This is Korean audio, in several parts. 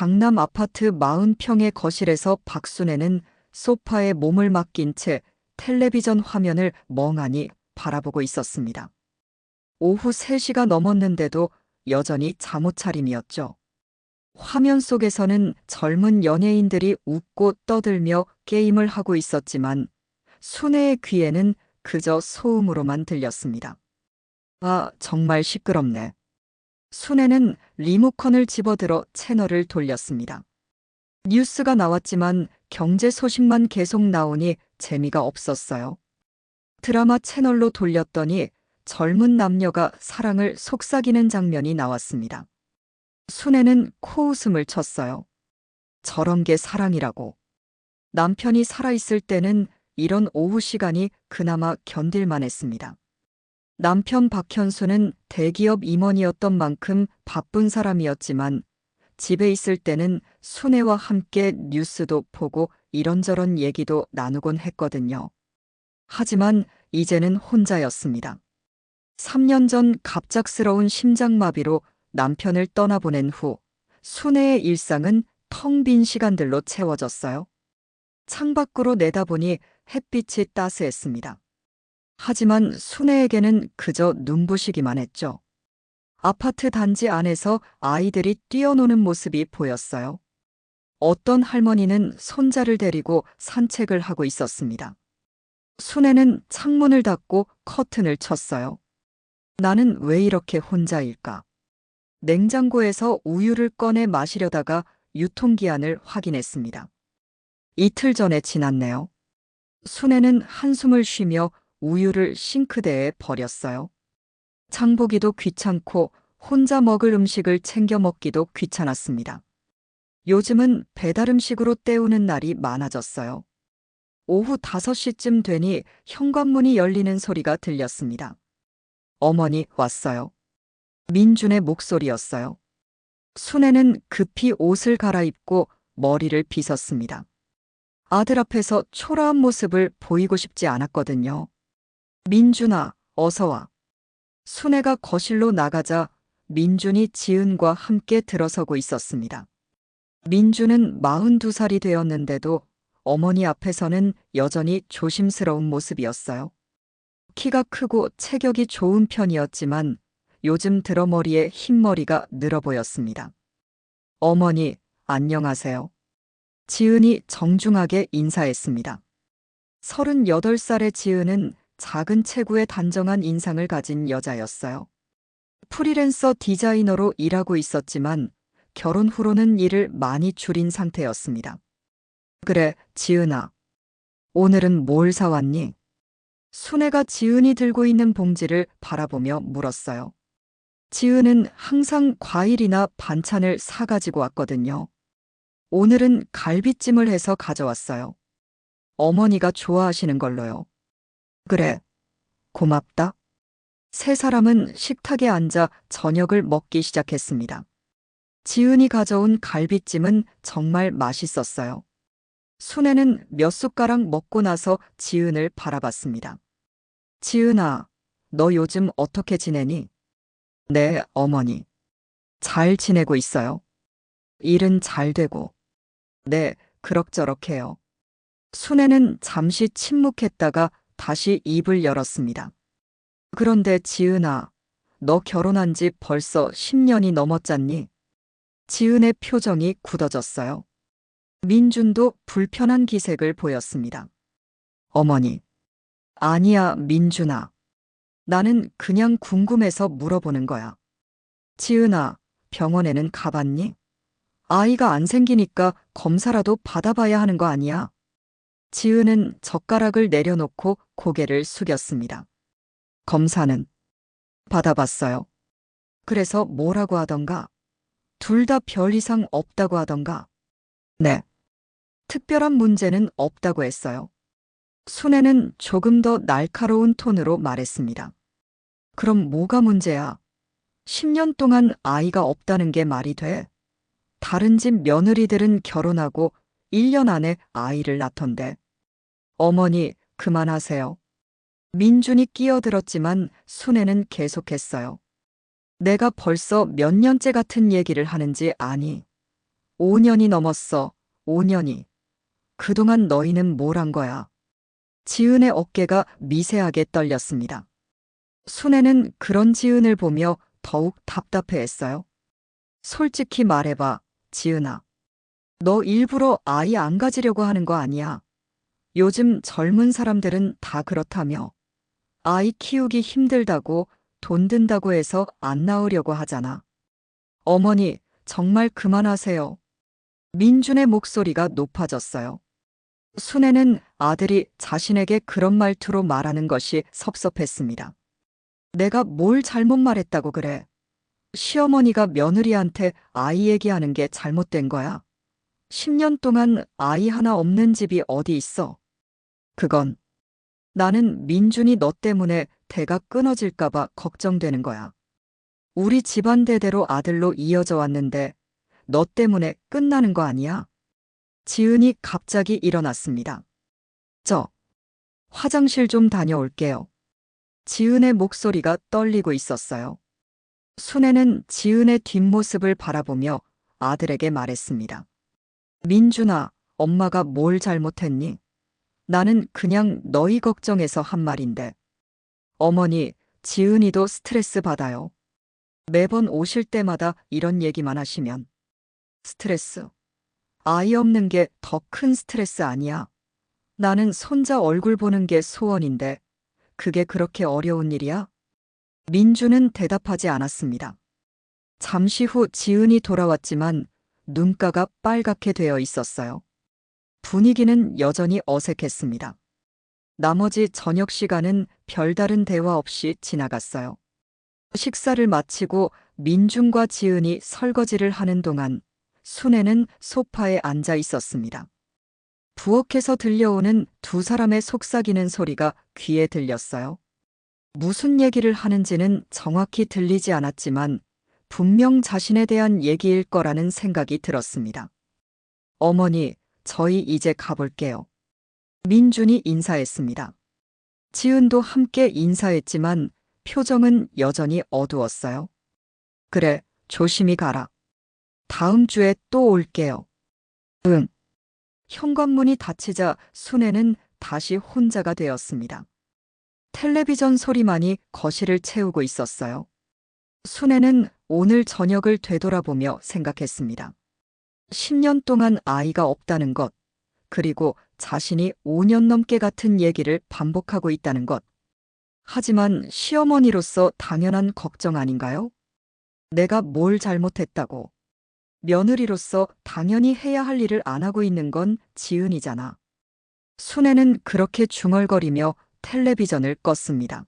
강남 아파트 40평의 거실에서 박순애는 소파에 몸을 맡긴 채 텔레비전 화면을 멍하니 바라보고 있었습니다. 오후 3시가 넘었는데도 여전히 잠옷차림이었죠. 화면 속에서는 젊은 연예인들이 웃고 떠들며 게임을 하고 있었지만 순애의 귀에는 그저 소음으로만 들렸습니다. 아, 정말 시끄럽네. 순애는 리모컨을 집어들어 채널을 돌렸습니다. 뉴스가 나왔지만 경제 소식만 계속 나오니 재미가 없었어요. 드라마 채널로 돌렸더니 젊은 남녀가 사랑을 속삭이는 장면이 나왔습니다. 순애는 코웃음을 쳤어요. 저런 게 사랑이라고. 남편이 살아있을 때는 이런 오후 시간이 그나마 견딜만 했습니다. 남편 박현수는 대기업 임원이었던 만큼 바쁜 사람이었지만 집에 있을 때는 순애와 함께 뉴스도 보고 이런저런 얘기도 나누곤 했거든요. 하지만 이제는 혼자였습니다. 3년 전 갑작스러운 심장마비로 남편을 떠나보낸 후 순애의 일상은 텅 빈 시간들로 채워졌어요. 창밖으로 내다보니 햇빛이 따스했습니다. 하지만 순애에게는 그저 눈부시기만 했죠. 아파트 단지 안에서 아이들이 뛰어노는 모습이 보였어요. 어떤 할머니는 손자를 데리고 산책을 하고 있었습니다. 순애는 창문을 닫고 커튼을 쳤어요. 나는 왜 이렇게 혼자일까? 냉장고에서 우유를 꺼내 마시려다가 유통기한을 확인했습니다. 이틀 전에 지났네요. 순애는 한숨을 쉬며 우유를 싱크대에 버렸어요. 장보기도 귀찮고 혼자 먹을 음식을 챙겨 먹기도 귀찮았습니다. 요즘은 배달 음식으로 때우는 날이 많아졌어요. 오후 5시쯤 되니 현관문이 열리는 소리가 들렸습니다. 어머니 왔어요. 민준의 목소리였어요. 순애는 급히 옷을 갈아입고 머리를 빗었습니다. 아들 앞에서 초라한 모습을 보이고 싶지 않았거든요. 민준아, 어서 와. 순애가 거실로 나가자 민준이 지은과 함께 들어서고 있었습니다. 민준은 42살이 되었는데도 어머니 앞에서는 여전히 조심스러운 모습이었어요. 키가 크고 체격이 좋은 편이었지만 요즘 들어 머리에 흰머리가 늘어 보였습니다. 어머니, 안녕하세요. 지은이 정중하게 인사했습니다. 38살의 지은은 작은 체구에 단정한 인상을 가진 여자였어요. 프리랜서 디자이너로 일하고 있었지만 결혼 후로는 일을 많이 줄인 상태였습니다. 그래, 지은아. 오늘은 뭘 사왔니? 순애가 지은이 들고 있는 봉지를 바라보며 물었어요. 지은은 항상 과일이나 반찬을 사가지고 왔거든요. 오늘은 갈비찜을 해서 가져왔어요. 어머니가 좋아하시는 걸로요. 그래, 고맙다. 세 사람은 식탁에 앉아 저녁을 먹기 시작했습니다. 지은이 가져온 갈비찜은 정말 맛있었어요. 순애는 몇 숟가락 먹고 나서 지은을 바라봤습니다. 지은아, 너 요즘 어떻게 지내니? 네, 어머니. 잘 지내고 있어요. 일은 잘 되고. 네, 그럭저럭해요. 순애는 잠시 침묵했다가 다시 입을 열었습니다. 그런데 지은아, 너 결혼한 지 벌써 10년이 넘었잖니? 지은의 표정이 굳어졌어요. 민준도 불편한 기색을 보였습니다. 어머니. 아니야, 민준아. 나는 그냥 궁금해서 물어보는 거야. 지은아, 병원에는 가봤니? 아이가 안 생기니까 검사라도 받아봐야 하는 거 아니야? 지은은 젓가락을 내려놓고 고개를 숙였습니다. 검사는 받아봤어요. 그래서 뭐라고 하던가? 둘 다 별 이상 없다고 하던가? 네. 특별한 문제는 없다고 했어요. 순애는 조금 더 날카로운 톤으로 말했습니다. 그럼 뭐가 문제야? 10년 동안 아이가 없다는 게 말이 돼? 다른 집 며느리들은 결혼하고 1년 안에 아이를 낳던데. 어머니, 그만하세요. 민준이 끼어들었지만 순애는 계속했어요. 내가 벌써 몇 년째 같은 얘기를 하는지 아니? 5년이 넘었어. 5년이. 그동안 너희는 뭘 한 거야? 지은의 어깨가 미세하게 떨렸습니다. 순애는 그런 지은을 보며 더욱 답답해했어요. 솔직히 말해봐, 지은아. 너 일부러 아이 안 가지려고 하는 거 아니야? 요즘 젊은 사람들은 다 그렇다며. 아이 키우기 힘들다고 돈 든다고 해서 안 낳으려고 하잖아. 어머니, 정말 그만하세요. 민준의 목소리가 높아졌어요. 순애는 아들이 자신에게 그런 말투로 말하는 것이 섭섭했습니다. 내가 뭘 잘못 말했다고 그래? 시어머니가 며느리한테 아이 얘기하는 게 잘못된 거야. 10년 동안 아이 하나 없는 집이 어디 있어? 그건 나는 민준이 너 때문에 대가 끊어질까봐 걱정되는 거야. 우리 집안 대대로 아들로 이어져 왔는데 너 때문에 끝나는 거 아니야? 지은이 갑자기 일어났습니다. 저 화장실 좀 다녀올게요. 지은의 목소리가 떨리고 있었어요. 순애는 지은의 뒷모습을 바라보며 아들에게 말했습니다. 민준아, 엄마가 뭘 잘못했니? 나는 그냥 너희 걱정해서 한 말인데. 어머니, 지은이도 스트레스 받아요. 매번 오실 때마다 이런 얘기만 하시면. 스트레스. 아이 없는 게 더 큰 스트레스 아니야. 나는 손자 얼굴 보는 게 소원인데 그게 그렇게 어려운 일이야? 민주는 대답하지 않았습니다. 잠시 후 지은이 돌아왔지만 눈가가 빨갛게 되어 있었어요. 분위기는 여전히 어색했습니다. 나머지 저녁 시간은 별다른 대화 없이 지나갔어요. 식사를 마치고 민준과 지은이 설거지를 하는 동안 순애는 소파에 앉아 있었습니다. 부엌에서 들려오는 두 사람의 속삭이는 소리가 귀에 들렸어요. 무슨 얘기를 하는지는 정확히 들리지 않았지만 분명 자신에 대한 얘기일 거라는 생각이 들었습니다. 어머니, 저희 이제 가볼게요. 민준이 인사했습니다. 지은도 함께 인사했지만 표정은 여전히 어두웠어요. 그래, 조심히 가라. 다음 주에 또 올게요. 응. 현관문이 닫히자 순애는 다시 혼자가 되었습니다. 텔레비전 소리만이 거실을 채우고 있었어요. 순애는 오늘 저녁을 되돌아보며 생각했습니다. 10년 동안 아이가 없다는 것, 그리고 자신이 5년 넘게 같은 얘기를 반복하고 있다는 것. 하지만 시어머니로서 당연한 걱정 아닌가요? 내가 뭘 잘못했다고. 며느리로서 당연히 해야 할 일을 안 하고 있는 건 지은이잖아. 순애는 그렇게 중얼거리며 텔레비전을 껐습니다.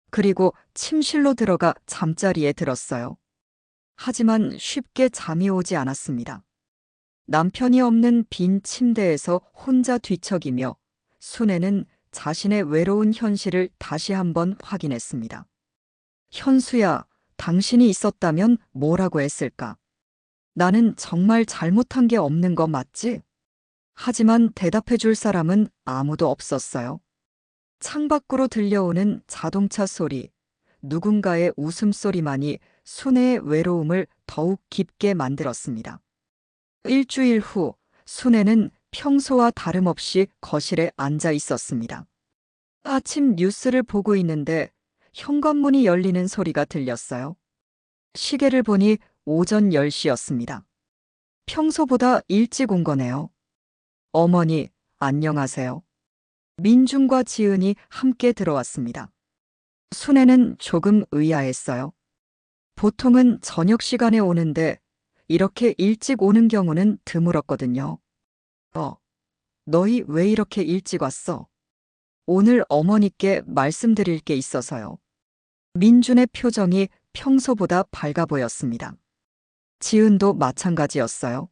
그리고 침실로 들어가 잠자리에 들었어요. 하지만 쉽게 잠이 오지 않았습니다. 남편이 없는 빈 침대에서 혼자 뒤척이며 순애는 자신의 외로운 현실을 다시 한번 확인했습니다. 현수야, 당신이 있었다면 뭐라고 했을까? 나는 정말 잘못한 게 없는 거 맞지? 하지만 대답해 줄 사람은 아무도 없었어요. 창밖으로 들려오는 자동차 소리, 누군가의 웃음소리만이 순애의 외로움을 더욱 깊게 만들었습니다. 일주일 후, 순애는 평소와 다름없이 거실에 앉아 있었습니다. 아침 뉴스를 보고 있는데 현관문이 열리는 소리가 들렸어요. 시계를 보니 오전 10시였습니다. 평소보다 일찍 온 거네요. 어머니, 안녕하세요. 민준과 지은이 함께 들어왔습니다. 순애는 조금 의아했어요. 보통은 저녁 시간에 오는데 이렇게 일찍 오는 경우는 드물었거든요. 너희 왜 이렇게 일찍 왔어? 오늘 어머니께 말씀드릴 게 있어서요. 민준의 표정이 평소보다 밝아 보였습니다. 지은도 마찬가지였어요.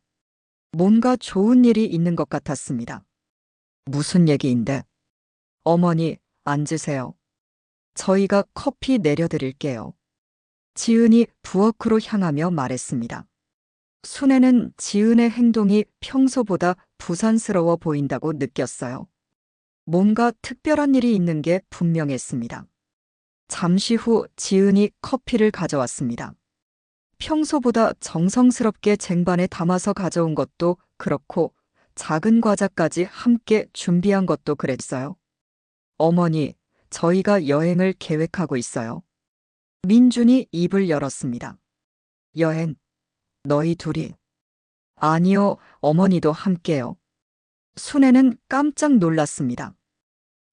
뭔가 좋은 일이 있는 것 같았습니다. 무슨 얘기인데? 어머니, 앉으세요. 저희가 커피 내려드릴게요. 지은이 부엌으로 향하며 말했습니다. 순애는 지은의 행동이 평소보다 부산스러워 보인다고 느꼈어요. 뭔가 특별한 일이 있는 게 분명했습니다. 잠시 후 지은이 커피를 가져왔습니다. 평소보다 정성스럽게 쟁반에 담아서 가져온 것도 그렇고 작은 과자까지 함께 준비한 것도 그랬어요. 어머니, 저희가 여행을 계획하고 있어요. 민준이 입을 열었습니다. 여행, 너희 둘이. 아니요, 어머니도 함께요. 순애는 깜짝 놀랐습니다.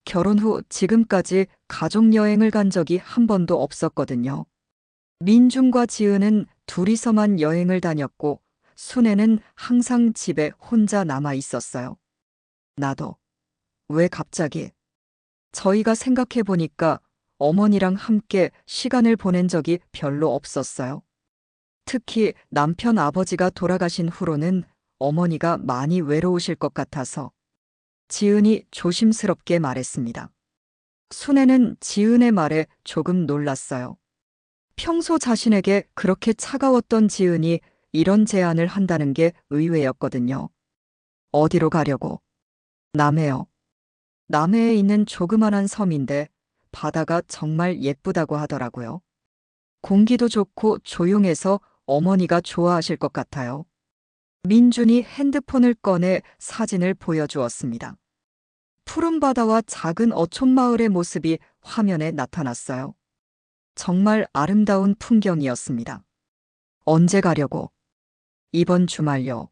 결혼 후 지금까지 가족여행을 간 적이 한 번도 없었거든요. 민준과 지은은 둘이서만 여행을 다녔고, 순애는 항상 집에 혼자 남아 있었어요. 나도. 왜 갑자기? 저희가 생각해 보니까 어머니랑 함께 시간을 보낸 적이 별로 없었어요. 특히 남편 아버지가 돌아가신 후로는 어머니가 많이 외로우실 것 같아서. 지은이 조심스럽게 말했습니다. 순애는 지은의 말에 조금 놀랐어요. 평소 자신에게 그렇게 차가웠던 지은이 이런 제안을 한다는 게 의외였거든요. 어디로 가려고? 남해요. 남해에 있는 조그만한 섬인데 바다가 정말 예쁘다고 하더라고요. 공기도 좋고 조용해서 어머니가 좋아하실 것 같아요. 민준이 핸드폰을 꺼내 사진을 보여주었습니다. 푸른 바다와 작은 어촌마을의 모습이 화면에 나타났어요. 정말 아름다운 풍경이었습니다. 언제 가려고? 이번 주말요.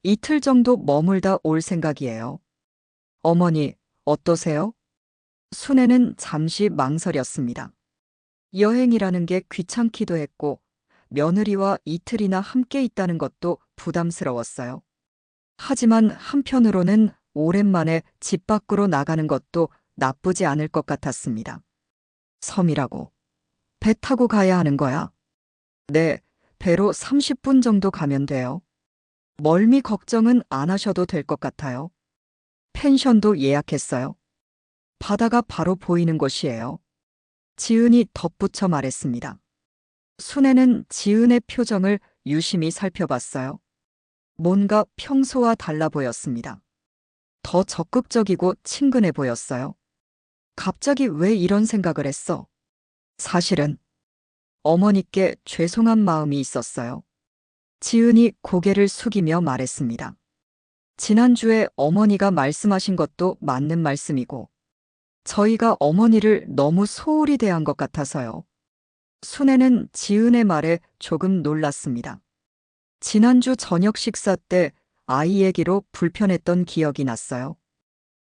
이틀 정도 머물다 올 생각이에요. 어머니, 어떠세요? 순애는 잠시 망설였습니다. 여행이라는 게 귀찮기도 했고, 며느리와 이틀이나 함께 있다는 것도 부담스러웠어요. 하지만 한편으로는 오랜만에 집 밖으로 나가는 것도 나쁘지 않을 것 같았습니다. 섬이라고. 배 타고 가야 하는 거야? 네, 배로 30분 정도 가면 돼요. 멀미 걱정은 안 하셔도 될 것 같아요. 펜션도 예약했어요. 바다가 바로 보이는 곳이에요. 지은이 덧붙여 말했습니다. 순애는 지은의 표정을 유심히 살펴봤어요. 뭔가 평소와 달라 보였습니다. 더 적극적이고 친근해 보였어요. 갑자기 왜 이런 생각을 했어? 사실은 어머니께 죄송한 마음이 있었어요. 지은이 고개를 숙이며 말했습니다. 지난주에 어머니가 말씀하신 것도 맞는 말씀이고, 저희가 어머니를 너무 소홀히 대한 것 같아서요. 순애는 지은의 말에 조금 놀랐습니다. 지난주 저녁 식사 때 아이 얘기로 불편했던 기억이 났어요.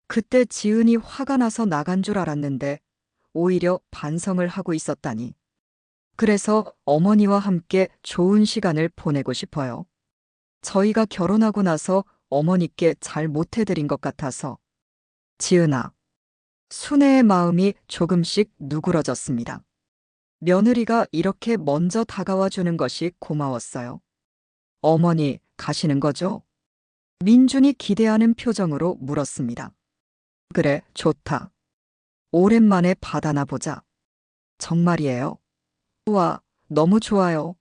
그때 지은이 화가 나서 나간 줄 알았는데 오히려 반성을 하고 있었다니. 그래서 어머니와 함께 좋은 시간을 보내고 싶어요. 저희가 결혼하고 나서 어머니께 잘 못해드린 것 같아서. 지은아. 순애의 마음이 조금씩 누그러졌습니다. 며느리가 이렇게 먼저 다가와 주는 것이 고마웠어요. 어머니, 가시는 거죠? 민준이 기대하는 표정으로 물었습니다. 그래, 좋다. 오랜만에 바다나 보자. 정말이에요. 우와, 너무 좋아요.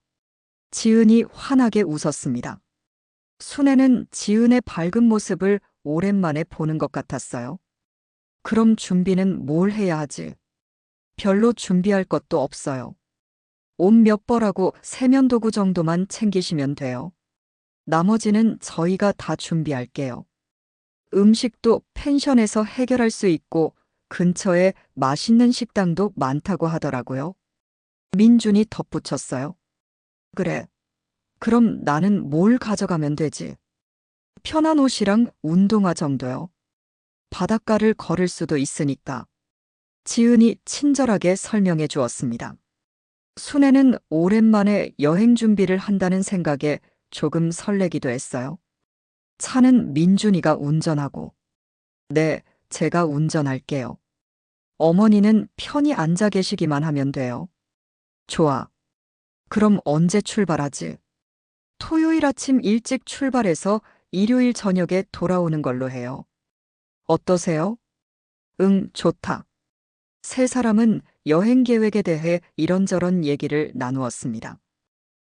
지은이 환하게 웃었습니다. 순애는 지은의 밝은 모습을 오랜만에 보는 것 같았어요. 그럼 준비는 뭘 해야 하지? 별로 준비할 것도 없어요. 옷 몇 벌하고 세면도구 정도만 챙기시면 돼요. 나머지는 저희가 다 준비할게요. 음식도 펜션에서 해결할 수 있고 근처에 맛있는 식당도 많다고 하더라고요. 민준이 덧붙였어요. 그래. 그럼 나는 뭘 가져가면 되지? 편한 옷이랑 운동화 정도요. 바닷가를 걸을 수도 있으니까. 지은이 친절하게 설명해 주었습니다. 순애는 오랜만에 여행 준비를 한다는 생각에 조금 설레기도 했어요. 차는 민준이가 운전하고. 네, 제가 운전할게요. 어머니는 편히 앉아 계시기만 하면 돼요. 좋아. 그럼 언제 출발하지? 토요일 아침 일찍 출발해서 일요일 저녁에 돌아오는 걸로 해요. 어떠세요? 응, 좋다. 세 사람은 여행 계획에 대해 이런저런 얘기를 나누었습니다.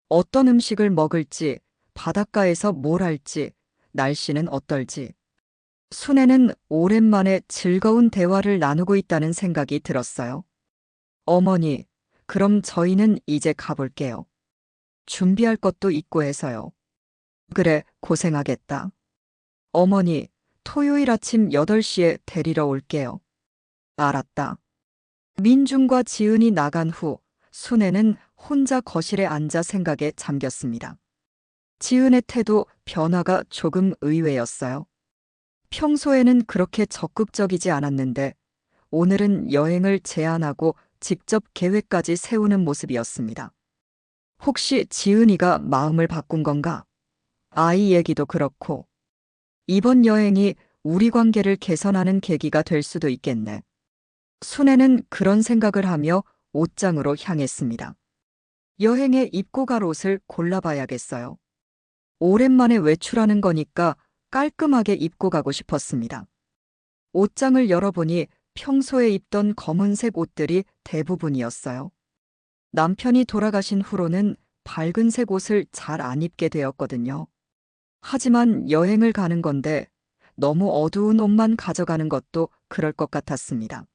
어떤 음식을 먹을지, 바닷가에서 뭘 할지, 날씨는 어떨지. 순애는 오랜만에 즐거운 대화를 나누고 있다는 생각이 들었어요. 어머니, 그럼 저희는 이제 가볼게요. 준비할 것도 있고 해서요. 그래, 고생하겠다. 어머니, 토요일 아침 8시에 데리러 올게요. 알았다. 민준과 지은이 나간 후 순애는 혼자 거실에 앉아 생각에 잠겼습니다. 지은의 태도 변화가 조금 의외였어요. 평소에는 그렇게 적극적이지 않았는데 오늘은 여행을 제안하고 직접 계획까지 세우는 모습이었습니다. 혹시 지은이가 마음을 바꾼 건가? 아이 얘기도 그렇고 이번 여행이 우리 관계를 개선하는 계기가 될 수도 있겠네. 순애는 그런 생각을 하며 옷장으로 향했습니다. 여행에 입고 갈 옷을 골라봐야겠어요. 오랜만에 외출하는 거니까 깔끔하게 입고 가고 싶었습니다. 옷장을 열어보니 평소에 입던 검은색 옷들이 대부분이었어요. 남편이 돌아가신 후로는 밝은색 옷을 잘 안 입게 되었거든요. 하지만 여행을 가는 건데 너무 어두운 옷만 가져가는 것도 그럴 것 같았습니다.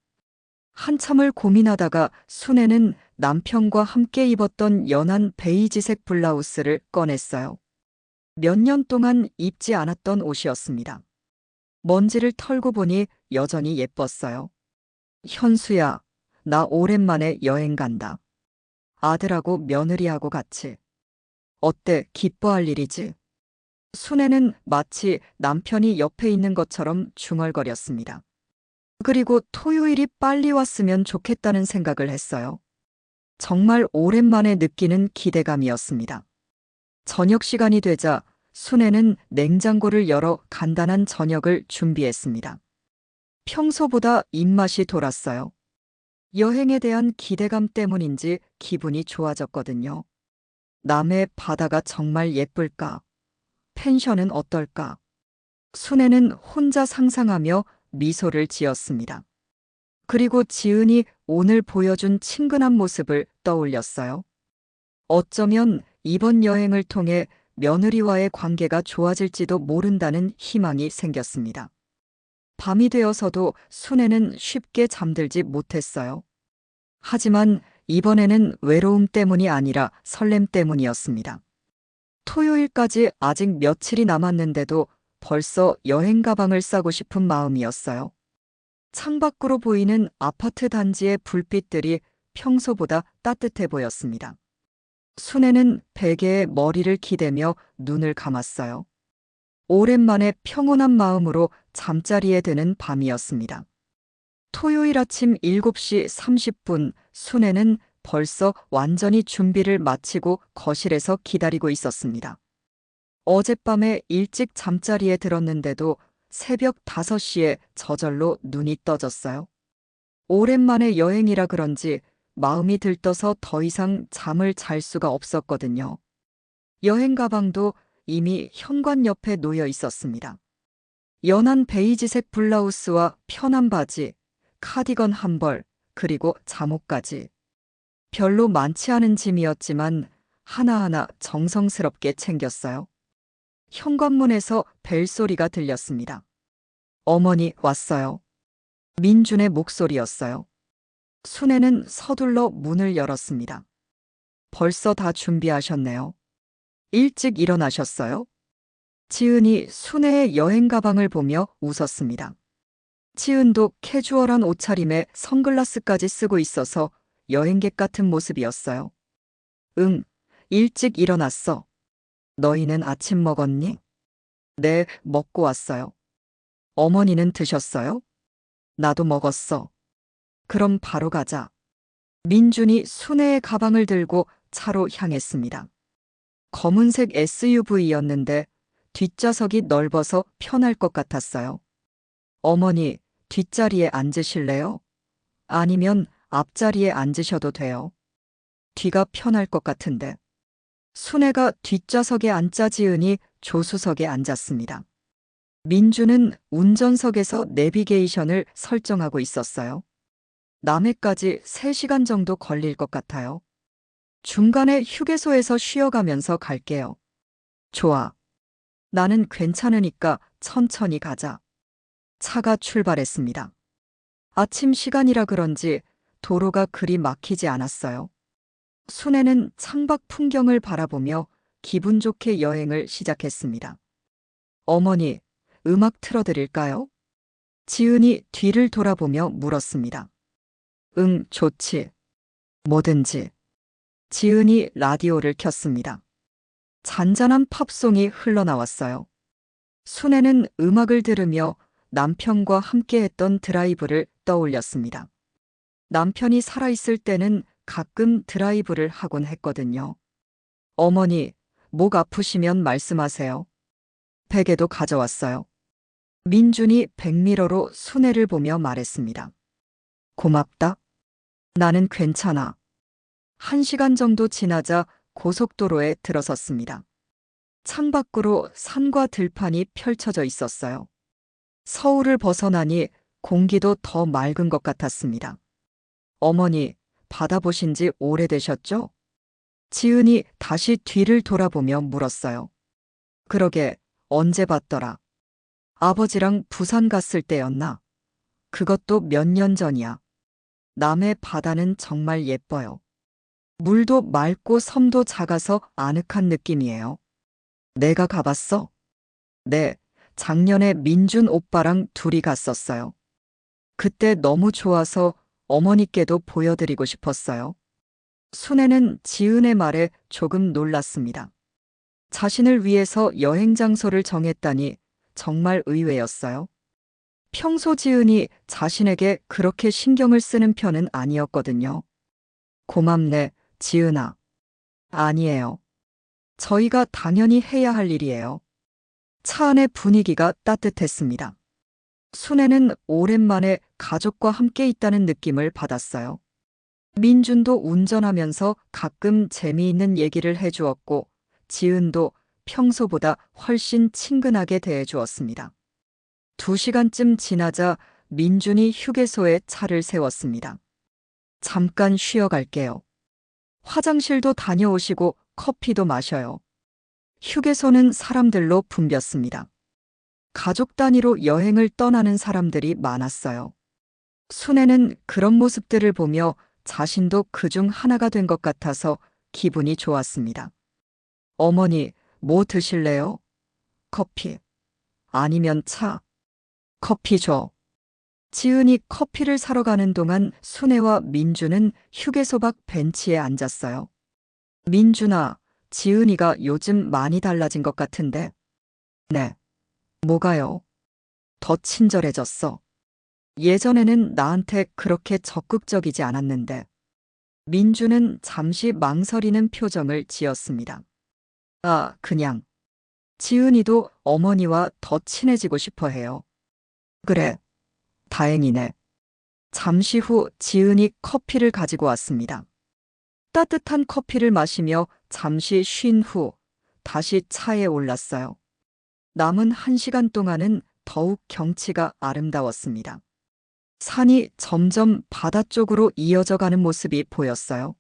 한참을 고민하다가 순애는 남편과 함께 입었던 연한 베이지색 블라우스를 꺼냈어요. 몇 년 동안 입지 않았던 옷이었습니다. 먼지를 털고 보니 여전히 예뻤어요. 현수야, 나 오랜만에 여행 간다. 아들하고 며느리하고 같이. 어때, 기뻐할 일이지? 순애는 마치 남편이 옆에 있는 것처럼 중얼거렸습니다. 그리고 토요일이 빨리 왔으면 좋겠다는 생각을 했어요. 정말 오랜만에 느끼는 기대감이었습니다. 저녁 시간이 되자 순애는 냉장고를 열어 간단한 저녁을 준비했습니다. 평소보다 입맛이 돌았어요. 여행에 대한 기대감 때문인지 기분이 좋아졌거든요. 남해 바다가 정말 예쁠까? 펜션은 어떨까? 순애는 혼자 상상하며 미소를 지었습니다. 그리고 지은이 오늘 보여준 친근한 모습을 떠올렸어요. 어쩌면 이번 여행을 통해 며느리와의 관계가 좋아질지도 모른다는 희망이 생겼습니다. 밤이 되어서도 순애는 쉽게 잠들지 못했어요. 하지만 이번에는 외로움 때문이 아니라 설렘 때문이었습니다. 토요일까지 아직 며칠이 남았는데도 벌써 여행 가방을 싸고 싶은 마음이었어요. 창밖으로 보이는 아파트 단지의 불빛들이 평소보다 따뜻해 보였습니다. 순애는 베개에 머리를 기대며 눈을 감았어요. 오랜만에 평온한 마음으로 잠자리에 드는 밤이었습니다. 토요일 아침 7시 30분 순애는 벌써 완전히 준비를 마치고 거실에서 기다리고 있었습니다. 어젯밤에 일찍 잠자리에 들었는데도 새벽 5시에 저절로 눈이 떠졌어요. 오랜만에 여행이라 그런지 마음이 들떠서 더 이상 잠을 잘 수가 없었거든요. 여행 가방도 이미 현관 옆에 놓여 있었습니다. 연한 베이지색 블라우스와 편한 바지, 카디건 한 벌, 그리고 잠옷까지. 별로 많지 않은 짐이었지만 하나하나 정성스럽게 챙겼어요. 현관문에서 벨소리가 들렸습니다. 어머니 왔어요. 민준의 목소리였어요. 순애는 서둘러 문을 열었습니다. 벌써 다 준비하셨네요. 일찍 일어나셨어요? 지은이 순애의 여행 가방을 보며 웃었습니다. 지은도 캐주얼한 옷차림에 선글라스까지 쓰고 있어서 여행객 같은 모습이었어요. 응, 일찍 일어났어. 너희는 아침 먹었니? 네, 먹고 왔어요. 어머니는 드셨어요? 나도 먹었어. 그럼 바로 가자. 민준이 순애의 가방을 들고 차로 향했습니다. 검은색 SUV였는데 뒷좌석이 넓어서 편할 것 같았어요. 어머니, 뒷자리에 앉으실래요? 아니면 앞자리에 앉으셔도 돼요. 뒤가 편할 것 같은데. 순애가 뒷좌석에 앉자 지은이 조수석에 앉았습니다. 민주는 운전석에서 내비게이션을 설정하고 있었어요. 남해까지 3시간 정도 걸릴 것 같아요. 중간에 휴게소에서 쉬어가면서 갈게요. 좋아. 나는 괜찮으니까 천천히 가자. 차가 출발했습니다. 아침 시간이라 그런지 도로가 그리 막히지 않았어요. 순애는 창밖 풍경을 바라보며 기분 좋게 여행을 시작했습니다. 어머니, 음악 틀어드릴까요? 지은이 뒤를 돌아보며 물었습니다. 응, 좋지. 뭐든지. 지은이 라디오를 켰습니다. 잔잔한 팝송이 흘러나왔어요. 순애는 음악을 들으며 남편과 함께했던 드라이브를 떠올렸습니다. 남편이 살아있을 때는 가끔 드라이브를 하곤 했거든요. 어머니, 목 아프시면 말씀하세요. 베개도 가져왔어요. 민준이 백미러로 순애를 보며 말했습니다. 고맙다. 나는 괜찮아. 1시간 정도 지나자 고속도로에 들어섰습니다. 창밖으로 산과 들판이 펼쳐져 있었어요. 서울을 벗어나니 공기도 더 맑은 것 같았습니다. 어머니, 바다 보신 지 오래되셨죠? 지은이 다시 뒤를 돌아보며 물었어요. 그러게, 언제 봤더라? 아버지랑 부산 갔을 때였나? 그것도 몇 년 전이야. 남해 바다는 정말 예뻐요. 물도 맑고 섬도 작아서 아늑한 느낌이에요. 내가 가봤어? 네, 작년에 민준 오빠랑 둘이 갔었어요. 그때 너무 좋아서 어머니께도 보여드리고 싶었어요. 순애는 지은의 말에 조금 놀랐습니다. 자신을 위해서 여행 장소를 정했다니 정말 의외였어요. 평소 지은이 자신에게 그렇게 신경을 쓰는 편은 아니었거든요. 고맙네, 지은아. 아니에요. 저희가 당연히 해야 할 일이에요. 차 안의 분위기가 따뜻했습니다. 순애는 오랜만에 가족과 함께 있다는 느낌을 받았어요. 민준도 운전하면서 가끔 재미있는 얘기를 해주었고, 지은도 평소보다 훨씬 친근하게 대해주었습니다. 2시간쯤 지나자 민준이 휴게소에 차를 세웠습니다. 잠깐 쉬어갈게요. 화장실도 다녀오시고 커피도 마셔요. 휴게소는 사람들로 붐볐습니다. 가족 단위로 여행을 떠나는 사람들이 많았어요. 순애는 그런 모습들을 보며 자신도 그중 하나가 된 것 같아서 기분이 좋았습니다. 어머니, 뭐 드실래요? 커피. 아니면 차. 커피 줘. 지은이 커피를 사러 가는 동안 순애와 민주는 휴게소 밖 벤치에 앉았어요. 민준아, 지은이가 요즘 많이 달라진 것 같은데. 네. 뭐가요? 더 친절해졌어. 예전에는 나한테 그렇게 적극적이지 않았는데. 민주는 잠시 망설이는 표정을 지었습니다. 아, 그냥. 지은이도 어머니와 더 친해지고 싶어 해요. 그래. 다행이네. 잠시 후 지은이 커피를 가지고 왔습니다. 따뜻한 커피를 마시며 잠시 쉰 후 다시 차에 올랐어요. 남은 1시간 동안은 더욱 경치가 아름다웠습니다. 산이 점점 바다 쪽으로 이어져 가는 모습이 보였어요.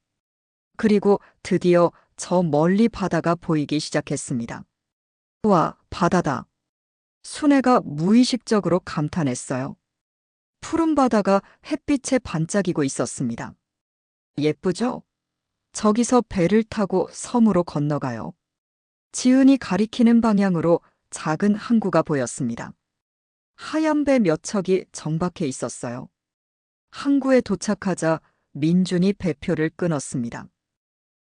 그리고 드디어 저 멀리 바다가 보이기 시작했습니다. 우와, 바다다. 순애가 무의식적으로 감탄했어요. 푸른 바다가 햇빛에 반짝이고 있었습니다. 예쁘죠? 저기서 배를 타고 섬으로 건너가요. 지은이 가리키는 방향으로 작은 항구가 보였습니다. 하얀 배 몇 척이 정박해 있었어요. 항구에 도착하자 민준이 배표를 끊었습니다.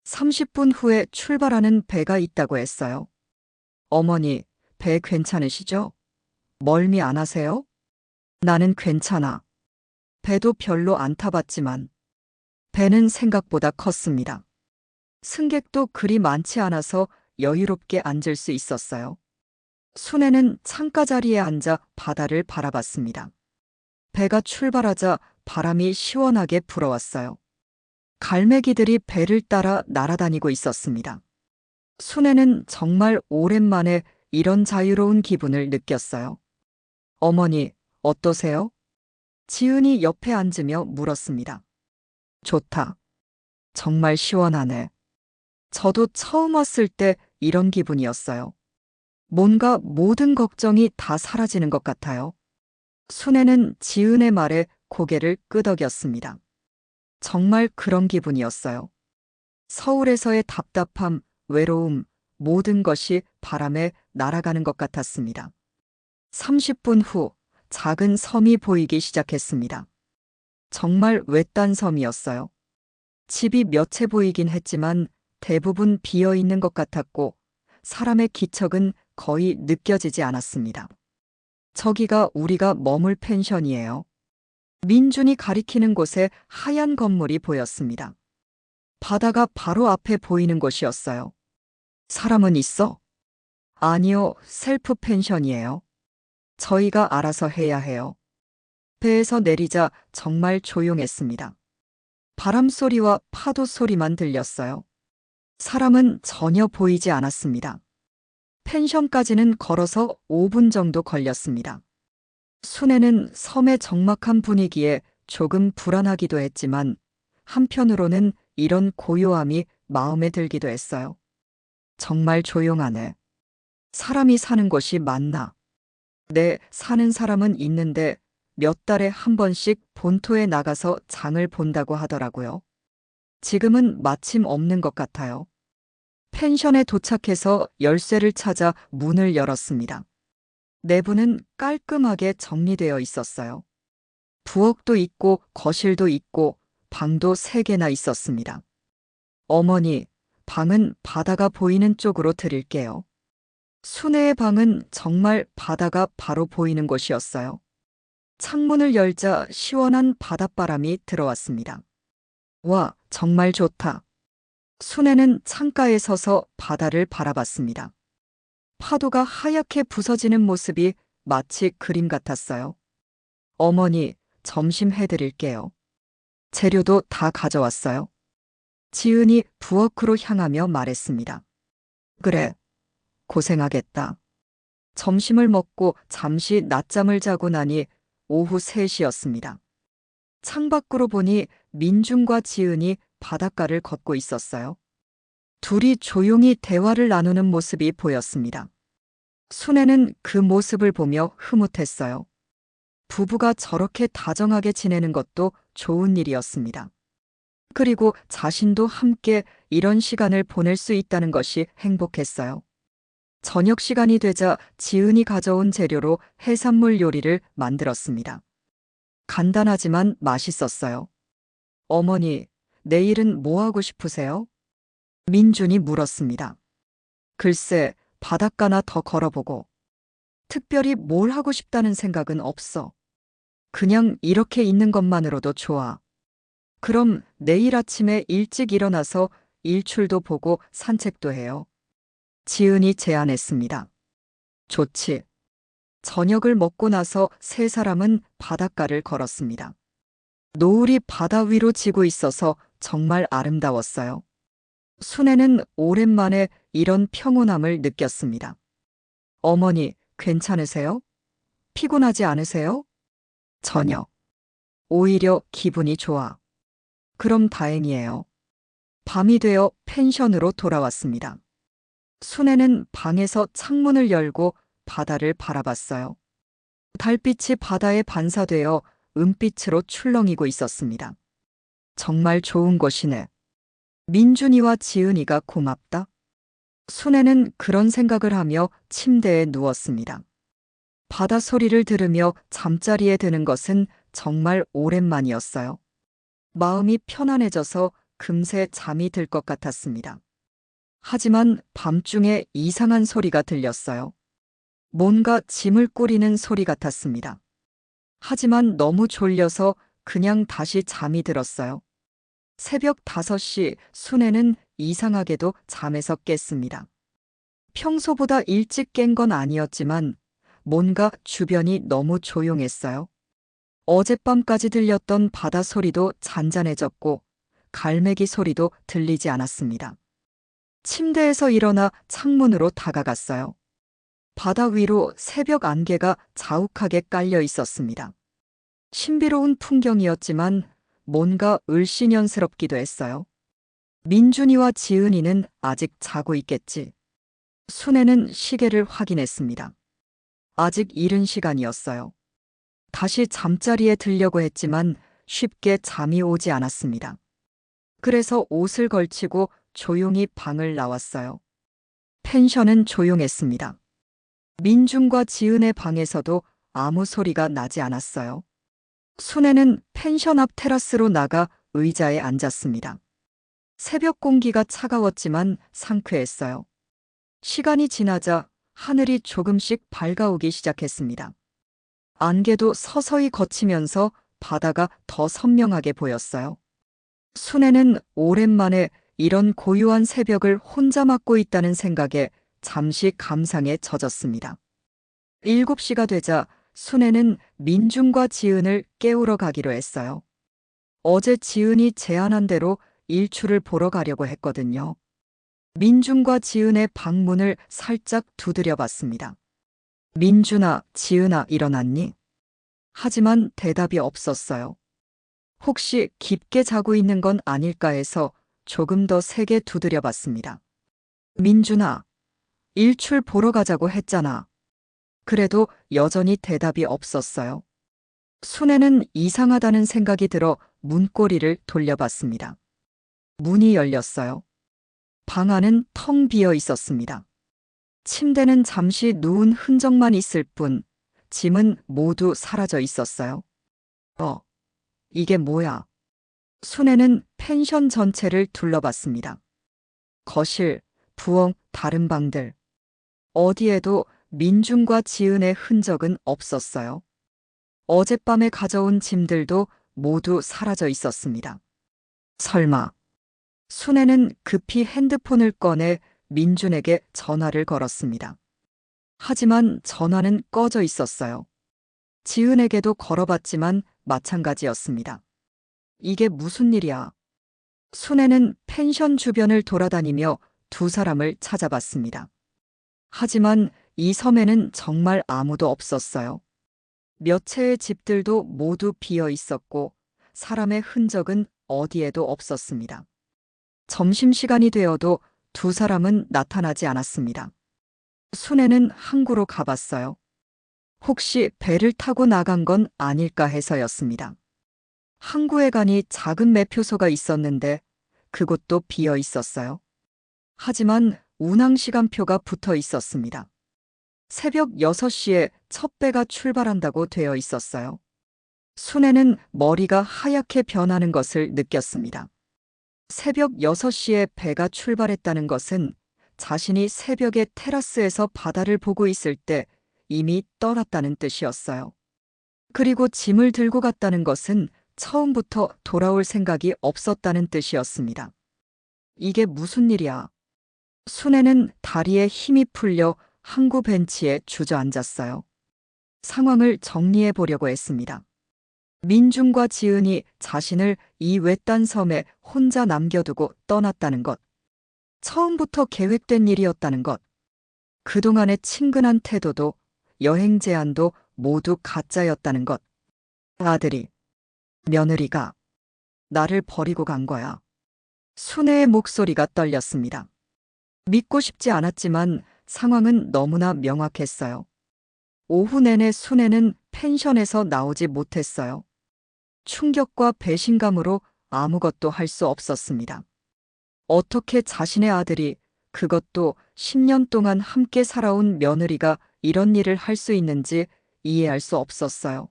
30분 후에 출발하는 배가 있다고 했어요. 어머니, 배 괜찮으시죠? 멀미 안 하세요? 나는 괜찮아. 배도 별로 안 타봤지만 배는 생각보다 컸습니다. 승객도 그리 많지 않아서 여유롭게 앉을 수 있었어요. 순애는 창가 자리에 앉아 바다를 바라봤습니다. 배가 출발하자 바람이 시원하게 불어왔어요. 갈매기들이 배를 따라 날아다니고 있었습니다. 순애는 정말 오랜만에 이런 자유로운 기분을 느꼈어요. 어머니, 어떠세요? 지은이 옆에 앉으며 물었습니다. 좋다. 정말 시원하네. 저도 처음 왔을 때 이런 기분이었어요. 뭔가 모든 걱정이 다 사라지는 것 같아요. 순애는 지은의 말에 고개를 끄덕였습니다. 정말 그런 기분이었어요. 서울에서의 답답함, 외로움, 모든 것이 바람에 날아가는 것 같았습니다. 30분 후 작은 섬이 보이기 시작했습니다. 정말 외딴 섬이었어요. 집이 몇 채 보이긴 했지만 대부분 비어 있는 것 같았고 사람의 기척은 거의 느껴지지 않았습니다. 저기가 우리가 머물 펜션이에요. 민준이 가리키는 곳에 하얀 건물이 보였습니다. 바다가 바로 앞에 보이는 곳이었어요. 사람은 있어? 아니요, 셀프 펜션이에요. 저희가 알아서 해야 해요. 배에서 내리자 정말 조용했습니다. 바람 소리와 파도 소리만 들렸어요. 사람은 전혀 보이지 않았습니다. 펜션까지는 걸어서 5분 정도 걸렸습니다. 순애는 섬의 적막한 분위기에 조금 불안하기도 했지만 한편으로는 이런 고요함이 마음에 들기도 했어요. 정말 조용하네. 사람이 사는 곳이 맞나? 네, 사는 사람은 있는데 몇 달에 한 번씩 본토에 나가서 장을 본다고 하더라고요. 지금은 마침 없는 것 같아요. 펜션에 도착해서 열쇠를 찾아 문을 열었습니다. 내부는 깔끔하게 정리되어 있었어요. 부엌도 있고 거실도 있고 방도 3개나 있었습니다. 어머니, 방은 바다가 보이는 쪽으로 드릴게요. 순애의 방은 정말 바다가 바로 보이는 곳이었어요. 창문을 열자 시원한 바닷바람이 들어왔습니다. 와, 정말 좋다. 순애는 창가에 서서 바다를 바라봤습니다. 파도가 하얗게 부서지는 모습이 마치 그림 같았어요. 어머니, 점심 해드릴게요. 재료도 다 가져왔어요. 지은이 부엌으로 향하며 말했습니다. 그래, 고생하겠다. 점심을 먹고 잠시 낮잠을 자고 나니 오후 3시였습니다. 창밖으로 보니 민준과 지은이 바닷가를 걷고 있었어요. 둘이 조용히 대화를 나누는 모습이 보였습니다. 순애는 그 모습을 보며 흐뭇했어요. 부부가 저렇게 다정하게 지내는 것도 좋은 일이었습니다. 그리고 자신도 함께 이런 시간을 보낼 수 있다는 것이 행복했어요. 저녁 시간이 되자 지은이 가져온 재료로 해산물 요리를 만들었습니다. 간단하지만 맛있었어요. 어머니, 내일은 뭐 하고 싶으세요? 민준이 물었습니다. 글쎄, 바닷가나 더 걸어보고. 특별히 뭘 하고 싶다는 생각은 없어. 그냥 이렇게 있는 것만으로도 좋아. 그럼 내일 아침에 일찍 일어나서 일출도 보고 산책도 해요. 지은이 제안했습니다. 좋지. 저녁을 먹고 나서 3사람은 바닷가를 걸었습니다. 노을이 바다 위로 지고 있어서 정말 아름다웠어요. 순애는 오랜만에 이런 평온함을 느꼈습니다. 어머니, 괜찮으세요? 피곤하지 않으세요? 전혀. 오히려 기분이 좋아. 그럼 다행이에요. 밤이 되어 펜션으로 돌아왔습니다. 순애는 방에서 창문을 열고 바다를 바라봤어요. 달빛이 바다에 반사되어 은빛으로 출렁이고 있었습니다. 정말 좋은 곳이네. 민준이와 지은이가 고맙다. 순애는 그런 생각을 하며 침대에 누웠습니다. 바다 소리를 들으며 잠자리에 드는 것은 정말 오랜만이었어요. 마음이 편안해져서 금세 잠이 들 것 같았습니다. 하지만 밤중에 이상한 소리가 들렸어요. 뭔가 짐을 꾸리는 소리 같았습니다. 하지만 너무 졸려서 그냥 다시 잠이 들었어요. 새벽 5시 순애는 이상하게도 잠에서 깼습니다. 평소보다 일찍 깬 건 아니었지만 뭔가 주변이 너무 조용했어요. 어젯밤까지 들렸던 바다 소리도 잔잔해졌고 갈매기 소리도 들리지 않았습니다. 침대에서 일어나 창문으로 다가갔어요. 바다 위로 새벽 안개가 자욱하게 깔려 있었습니다. 신비로운 풍경이었지만 뭔가 을씨년스럽기도 했어요. 민준이와 지은이는 아직 자고 있겠지. 순애는 시계를 확인했습니다. 아직 이른 시간이었어요. 다시 잠자리에 들려고 했지만 쉽게 잠이 오지 않았습니다. 그래서 옷을 걸치고 조용히 방을 나왔어요. 펜션은 조용했습니다. 민중과 지은의 방에서도 아무 소리가 나지 않았어요. 순애는 펜션 앞 테라스로 나가 의자에 앉았습니다. 새벽 공기가 차가웠지만 상쾌했어요. 시간이 지나자 하늘이 조금씩 밝아오기 시작했습니다. 안개도 서서히 걷히면서 바다가 더 선명하게 보였어요. 순애는 오랜만에 이런 고요한 새벽을 혼자 맞고 있다는 생각에 잠시 감상에 젖었습니다. 7시가 되자 순애는 민중과 지은을 깨우러 가기로 했어요. 어제 지은이 제안한 대로 일출을 보러 가려고 했거든요. 민중과 지은의 방문을 살짝 두드려 봤습니다. 민준아, 지은아, 일어났니? 하지만 대답이 없었어요. 혹시 깊게 자고 있는 건 아닐까 해서 조금 더 세게 두드려 봤습니다. 민준아, 일출 보러 가자고 했잖아. 그래도 여전히 대답이 없었어요. 순애는 이상하다는 생각이 들어 문고리를 돌려봤습니다. 문이 열렸어요. 방 안은 텅 비어 있었습니다. 침대는 잠시 누운 흔적만 있을 뿐, 짐은 모두 사라져 있었어요. 이게 뭐야? 순애는 펜션 전체를 둘러봤습니다. 거실, 부엌, 다른 방들. 어디에도 민중과 지은의 흔적은 없었어요. 어젯밤에 가져온 짐들도 모두 사라져 있었습니다. 설마. 순애는 급히 핸드폰을 꺼내 민준에게 전화를 걸었습니다. 하지만 전화는 꺼져 있었어요. 지은에게도 걸어봤지만 마찬가지였습니다. 이게 무슨 일이야? 순애는 펜션 주변을 돌아다니며 두 사람을 찾아봤습니다. 하지만 이 섬에는 정말 아무도 없었어요. 몇 채의 집들도 모두 비어 있었고 사람의 흔적은 어디에도 없었습니다. 점심시간이 되어도 두 사람은 나타나지 않았습니다. 순애는 항구로 가봤어요. 혹시 배를 타고 나간 건 아닐까 해서였습니다. 항구에 가니 작은 매표소가 있었는데 그곳도 비어 있었어요. 하지만 운항시간표가 붙어 있었습니다. 새벽 6시에 첫 배가 출발한다고 되어 있었어요. 순애는 머리가 하얗게 변하는 것을 느꼈습니다. 새벽 6시에 배가 출발했다는 것은 자신이 새벽에 테라스에서 바다를 보고 있을 때 이미 떠났다는 뜻이었어요. 그리고 짐을 들고 갔다는 것은 처음부터 돌아올 생각이 없었다는 뜻이었습니다. 이게 무슨 일이야? 순애는 다리에 힘이 풀려 항구 벤치에 주저앉았어요. 상황을 정리해 보려고 했습니다. 민중과 지은이 자신을 이 외딴 섬에 혼자 남겨두고 떠났다는 것. 처음부터 계획된 일이었다는 것. 그동안의 친근한 태도도 여행 제안도 모두 가짜였다는 것. 아들이, 며느리가 나를 버리고 간 거야. 순애의 목소리가 떨렸습니다. 믿고 싶지 않았지만 상황은 너무나 명확했어요. 오후 내내 순애는 펜션에서 나오지 못했어요. 충격과 배신감으로 아무것도 할 수 없었습니다. 어떻게 자신의 아들이, 그것도 10년 동안 함께 살아온 며느리가 이런 일을 할 수 있는지 이해할 수 없었어요.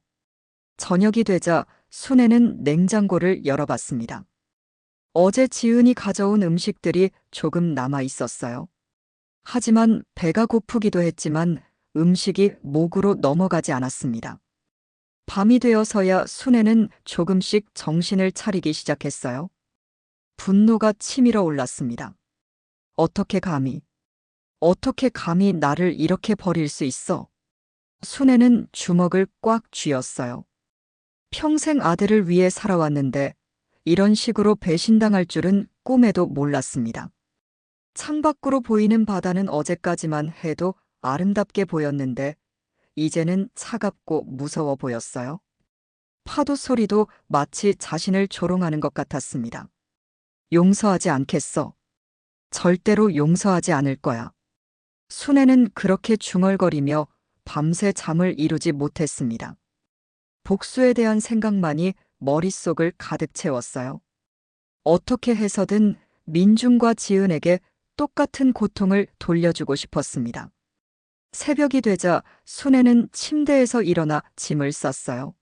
저녁이 되자 순애는 냉장고를 열어봤습니다. 어제 지은이 가져온 음식들이 조금 남아 있었어요. 하지만 배가 고프기도 했지만 음식이 목으로 넘어가지 않았습니다. 밤이 되어서야 순애는 조금씩 정신을 차리기 시작했어요. 분노가 치밀어 올랐습니다. 어떻게 감히 나를 이렇게 버릴 수 있어? 순애는 주먹을 꽉 쥐었어요. 평생 아들을 위해 살아왔는데 이런 식으로 배신당할 줄은 꿈에도 몰랐습니다. 창밖으로 보이는 바다는 어제까지만 해도 아름답게 보였는데 이제는 차갑고 무서워 보였어요. 파도 소리도 마치 자신을 조롱하는 것 같았습니다. 용서하지 않겠어. 절대로 용서하지 않을 거야. 순애는 그렇게 중얼거리며 밤새 잠을 이루지 못했습니다. 복수에 대한 생각만이 머릿속을 가득 채웠어요. 어떻게 해서든 민준과 지은에게 똑같은 고통을 돌려주고 싶었습니다. 새벽이 되자 순애는 침대에서 일어나 짐을 쌌어요.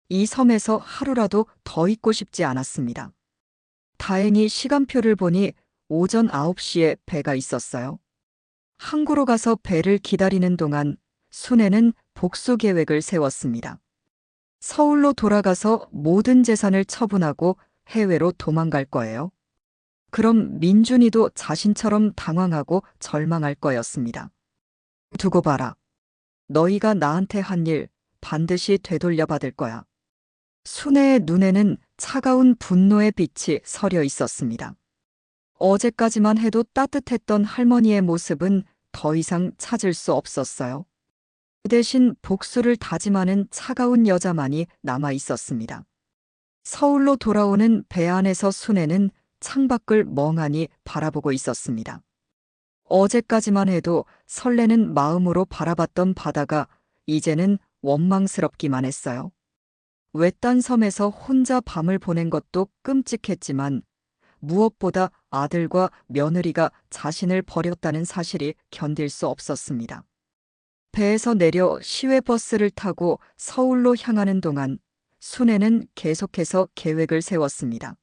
이 섬에서 하루라도 더 있고 싶지 않았습니다. 다행히 시간표를 보니 오전 9시에 배가 있었어요. 항구로 가서 배를 기다리는 동안 순애는 복수 계획을 세웠습니다. 서울로 돌아가서 모든 재산을 처분하고 해외로 도망갈 거예요. 그럼 민준이도 자신처럼 당황하고 절망할 거였습니다. 두고 봐라. 너희가 나한테 한 일 반드시 되돌려 받을 거야. 순애의 눈에는 차가운 분노의 빛이 서려 있었습니다. 어제까지만 해도 따뜻했던 할머니의 모습은 더 이상 찾을 수 없었어요. 그 대신 복수를 다짐하는 차가운 여자만이 남아 있었습니다. 서울로 돌아오는 배 안에서 순애는 창밖을 멍하니 바라보고 있었습니다. 어제까지만 해도 설레는 마음으로 바라봤던 바다가 이제는 원망스럽기만 했어요. 외딴 섬에서 혼자 밤을 보낸 것도 끔찍했지만 무엇보다 아들과 며느리가 자신을 버렸다는 사실이 견딜 수 없었습니다. 배에서 내려 시외버스를 타고 서울로 향하는 동안 순애는 계속해서 계획을 세웠습니다.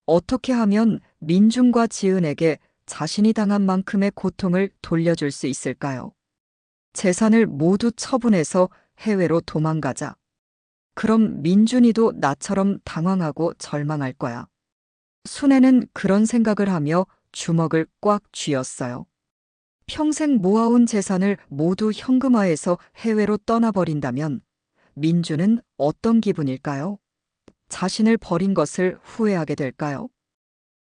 어떻게 하면 민준과 지은에게 자신이 당한 만큼의 고통을 돌려줄 수 있을까요? 재산을 모두 처분해서 해외로 도망가자. 그럼 민준이도 나처럼 당황하고 절망할 거야. 순애는 그런 생각을 하며 주먹을 꽉 쥐었어요. 평생 모아온 재산을 모두 현금화해서 해외로 떠나버린다면 민준은 어떤 기분일까요? 자신을 버린 것을 후회하게 될까요?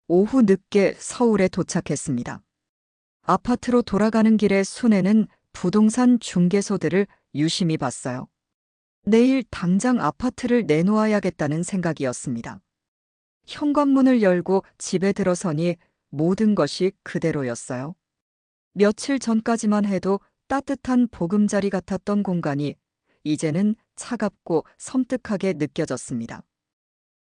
오후 늦게 서울에 도착했습니다. 아파트로 돌아가는 길에 순애는 부동산 중개소들을 유심히 봤어요. 내일 당장 아파트를 내놓아야겠다는 생각이었습니다. 현관문을 열고 집에 들어서니 모든 것이 그대로였어요. 며칠 전까지만 해도 따뜻한 보금자리 같았던 공간이 이제는 차갑고 섬뜩하게 느껴졌습니다.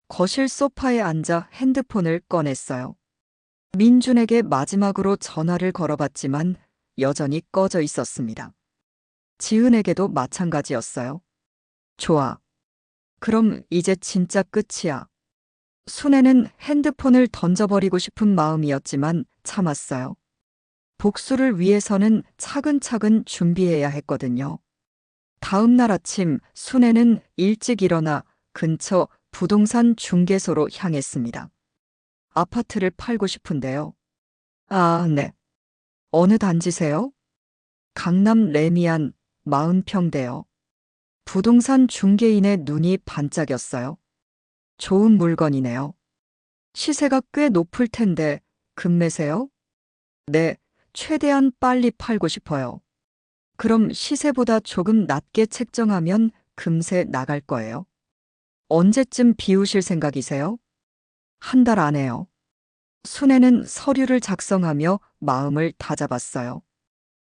거실 소파에 앉아 핸드폰을 꺼냈어요. 민준에게 마지막으로 전화를 걸어봤지만 여전히 꺼져 있었습니다. 지은에게도 마찬가지였어요. 좋아. 그럼 이제 진짜 끝이야. 순애는 핸드폰을 던져버리고 싶은 마음이었지만 참았어요. 복수를 위해서는 차근차근 준비해야 했거든요. 다음 날 아침 순애는 일찍 일어나 근처 부동산 중개소로 향했습니다. 아파트를 팔고 싶은데요. 아, 네. 어느 단지세요? 강남 레미안 40평대요. 부동산 중개인의 눈이 반짝였어요. 좋은 물건이네요. 시세가 꽤 높을 텐데 금매세요? 네, 최대한 빨리 팔고 싶어요. 그럼 시세보다 조금 낮게 책정하면 금세 나갈 거예요. 언제쯤 비우실 생각이세요? 한 달 안에요. 순애는 서류를 작성하며 마음을 다잡았어요.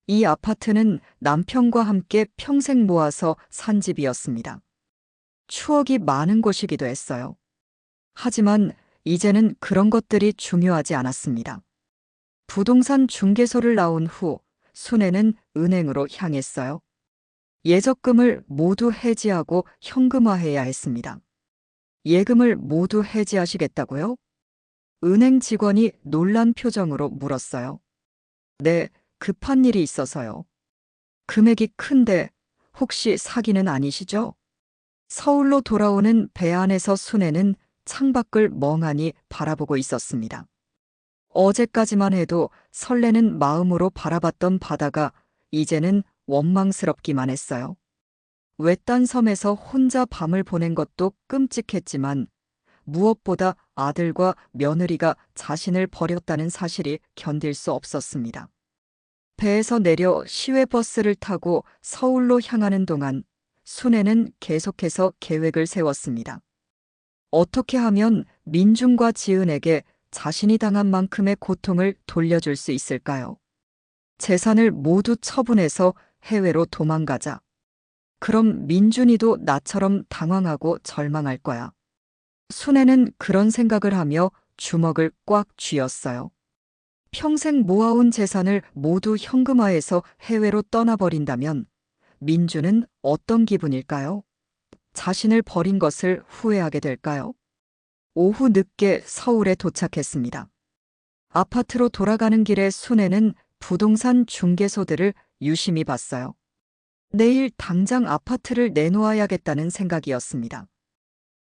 이 아파트는 남편과 함께 평생 모아서 산 집이었습니다. 추억이 많은 곳이기도 했어요. 하지만 이제는 그런 것들이 중요하지 않았습니다. 부동산 중개소를 나온 후 순애는 은행으로 향했어요. 예적금을 모두 해지하고 현금화해야 했습니다. 예금을 모두 해지하시겠다고요? 은행 직원이 놀란 표정으로 물었어요. 네, 급한 일이 있어서요. 금액이 큰데 혹시 사기는 아니시죠? 서울로 돌아오는 배 안에서 순애는 창밖을 멍하니 바라보고 있었습니다. 어제까지만 해도 설레는 마음으로 바라봤던 바다가 이제는 원망스럽기만 했어요. 외딴 섬에서 혼자 밤을 보낸 것도 끔찍했지만 무엇보다 아들과 며느리가 자신을 버렸다는 사실이 견딜 수 없었습니다. 배에서 내려 시외버스를 타고 서울로 향하는 동안 순애는 계속해서 계획을 세웠습니다. 어떻게 하면 민준과 지은에게 자신이 당한 만큼의 고통을 돌려줄 수 있을까요? 재산을 모두 처분해서 해외로 도망가자. 그럼 민준이도 나처럼 당황하고 절망할 거야. 순애는 그런 생각을 하며 주먹을 꽉 쥐었어요. 평생 모아온 재산을 모두 현금화해서 해외로 떠나버린다면 민주는 어떤 기분일까요? 자신을 버린 것을 후회하게 될까요? 오후 늦게 서울에 도착했습니다. 아파트로 돌아가는 길에 순애는 부동산 중개소들을 유심히 봤어요. 내일 당장 아파트를 내놓아야겠다는 생각이었습니다.